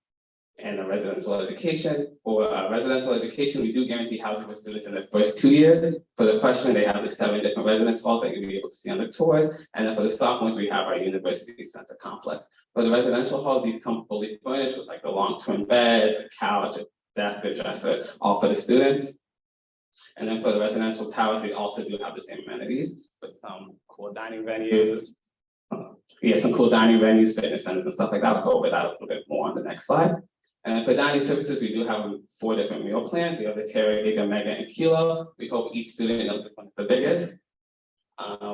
and the residential education. For residential education, we do guarantee housing for students in the first 2 years. For the freshmen, they have the 7 different residence halls that you'll be able to see on the tours. And then for the sophomores, we have our university center complex. For the residential halls, these come fully furnished with like the long-term beds, a couch, a desk, a dresser, all for the students. And then for the residential towers, they also do have the same amenities, but some cool dining venues. Some cool dining venues, fitness centers, and stuff like that. I'll go over that a little bit more on the next slide. And for dining services, we do have 4 different meal plans. We have the Terra, Giga, Mega, and Kilo. We hope each student knows which one is the biggest.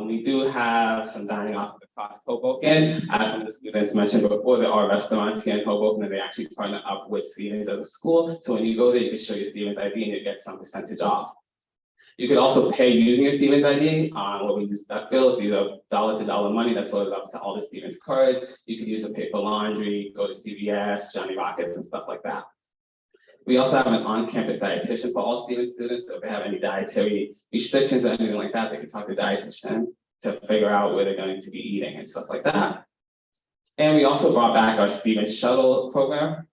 We do have some dining options across Hoboken. As some of the students mentioned before, there are restaurants here in Hoboken, and they actually partner up with Stevens as a school. So when you go there, you can show your Stevens ID and you get some percentage off. You can also pay using your Stevens ID where we use duck bills. These are dollar-to-dollar money that's loaded up to all the Stevens cards. You could use it to pay for laundry, go to CVS, Johnny Rockets, and stuff like that. We also have an on-campus dietitian for all Stevens students. So if they have any dietary restrictions or anything like that, they can talk to the dietitian to figure out where they're going to be eating and stuff like that. And we also brought back our Stevens Shuttle program.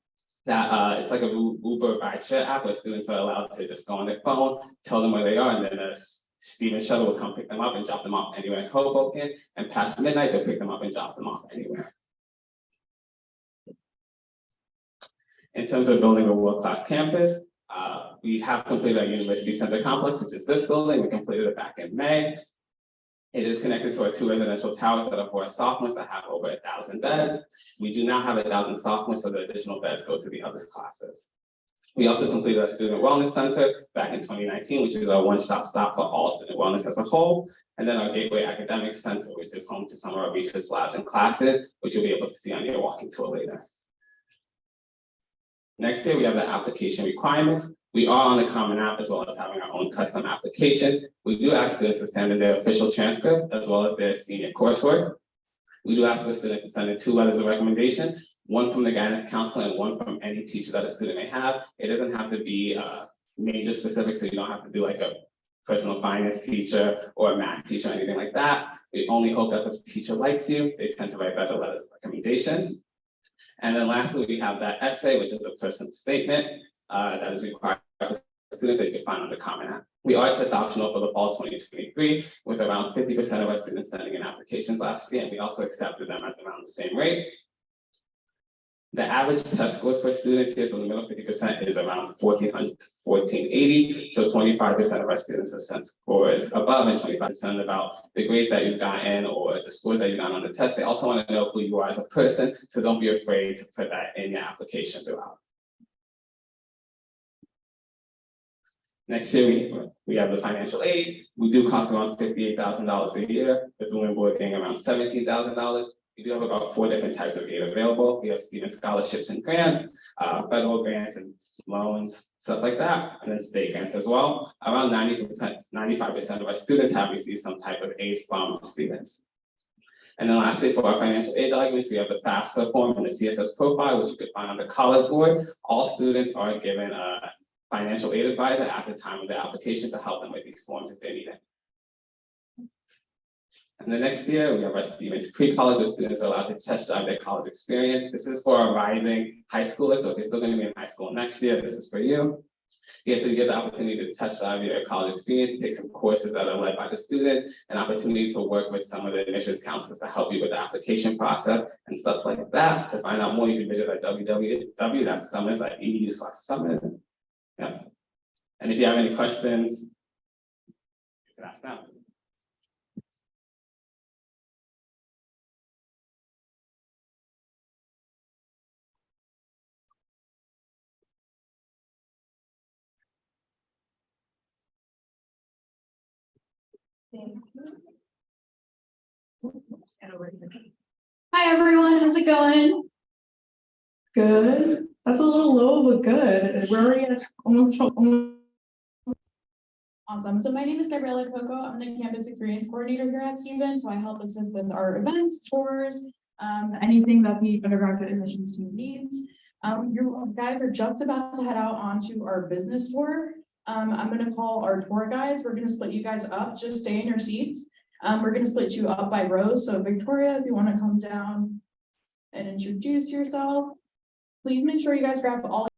That it's like a Uber rideshare app where students are allowed to just go on their phone, tell them where they are, and then a Stevens Shuttle will come pick them up and drop them off anywhere in Hoboken. And past midnight, they'll pick them up and drop them off anywhere. In terms of building a world-class campus, We have completed our University Center complex, which is this building. We completed it back in May. It is connected to our 2 residential towers that are for our sophomores that have over 1,000 beds. We do not have 1,000 sophomores, so the additional beds go to the other classes. We also completed our Student Wellness Center back in 2019, which is our one-stop stop for all student wellness as a whole. And then our Gateway Academic Center, which is home to some of our research labs and classes, which you'll be able to see on your walking tour later. Next here, we have the application requirements. We are on the Common App as well as having our own custom application. We do ask students to send in their official transcript as well as their senior coursework. We do ask for students to send in 2 letters of recommendation, one from the guidance counselor and one from any teacher that a student may have. It doesn't have to be major specific, so you don't have to do like a personal finance teacher or a math teacher or anything like that. We only hope that the teacher likes you. They tend to write better letters of recommendation. And then lastly, we have that essay, which is a personal statement that is required for students that you can find on the Common App. We are test optional for the fall 2023, with around 50% of our students sending in applications last year, and we also accepted them at around the same rate. The average test scores for students here, so the middle 50% is around 1,400 to 1,480. So 25% of our students have sent scores above and 25% about the grades that you've gotten or the scores that you've gotten on the test. They also want to know who you are as a person, so don't be afraid to put that in your application throughout. Next year, we have the financial aid. We do cost around $58,000 a year, with the Women Board being around $17,000. We do have about 4 different types of aid available. We have student scholarships and grants, federal grants and loans, stuff like that, and then state grants as well. Around 95% of our students have received some type of aid from students. And then lastly, for our financial aid documents, we have the FAFSA form and the CSS profile, which you can find on the College Board. All students are given a financial aid advisor at the time of their application to help them with these forms if they need it. And the next year, we have our Stevens pre-college, where students are allowed to test drive their college experience. This is for our rising high schoolers, so if you're still going to be in high school next year, this is for you. Yeah, so you get the opportunity to test drive your college experience, take some courses that are led by the students, an opportunity to work with some of the admissions counselors to help you with the application process and stuff like that. To find out more, you can visit at www.summers.edu/summers. Yeah. And if you have any questions, you can ask now. Hi, everyone. How's it going? Good. That's a little low, but good. We're already at almost. Awesome. So my name is Gabriela Coco. I'm the campus experience coordinator here at Stevens. So I help assist with our events, tours, anything that the undergraduate admissions team needs. You guys are just about to head out onto our business tour. I'm going to call our tour guides. We're going to split you guys up. Just stay in your seats. We're going to split you up by rows. So Victoria, if you want to come down and introduce yourself, please make sure you guys grab all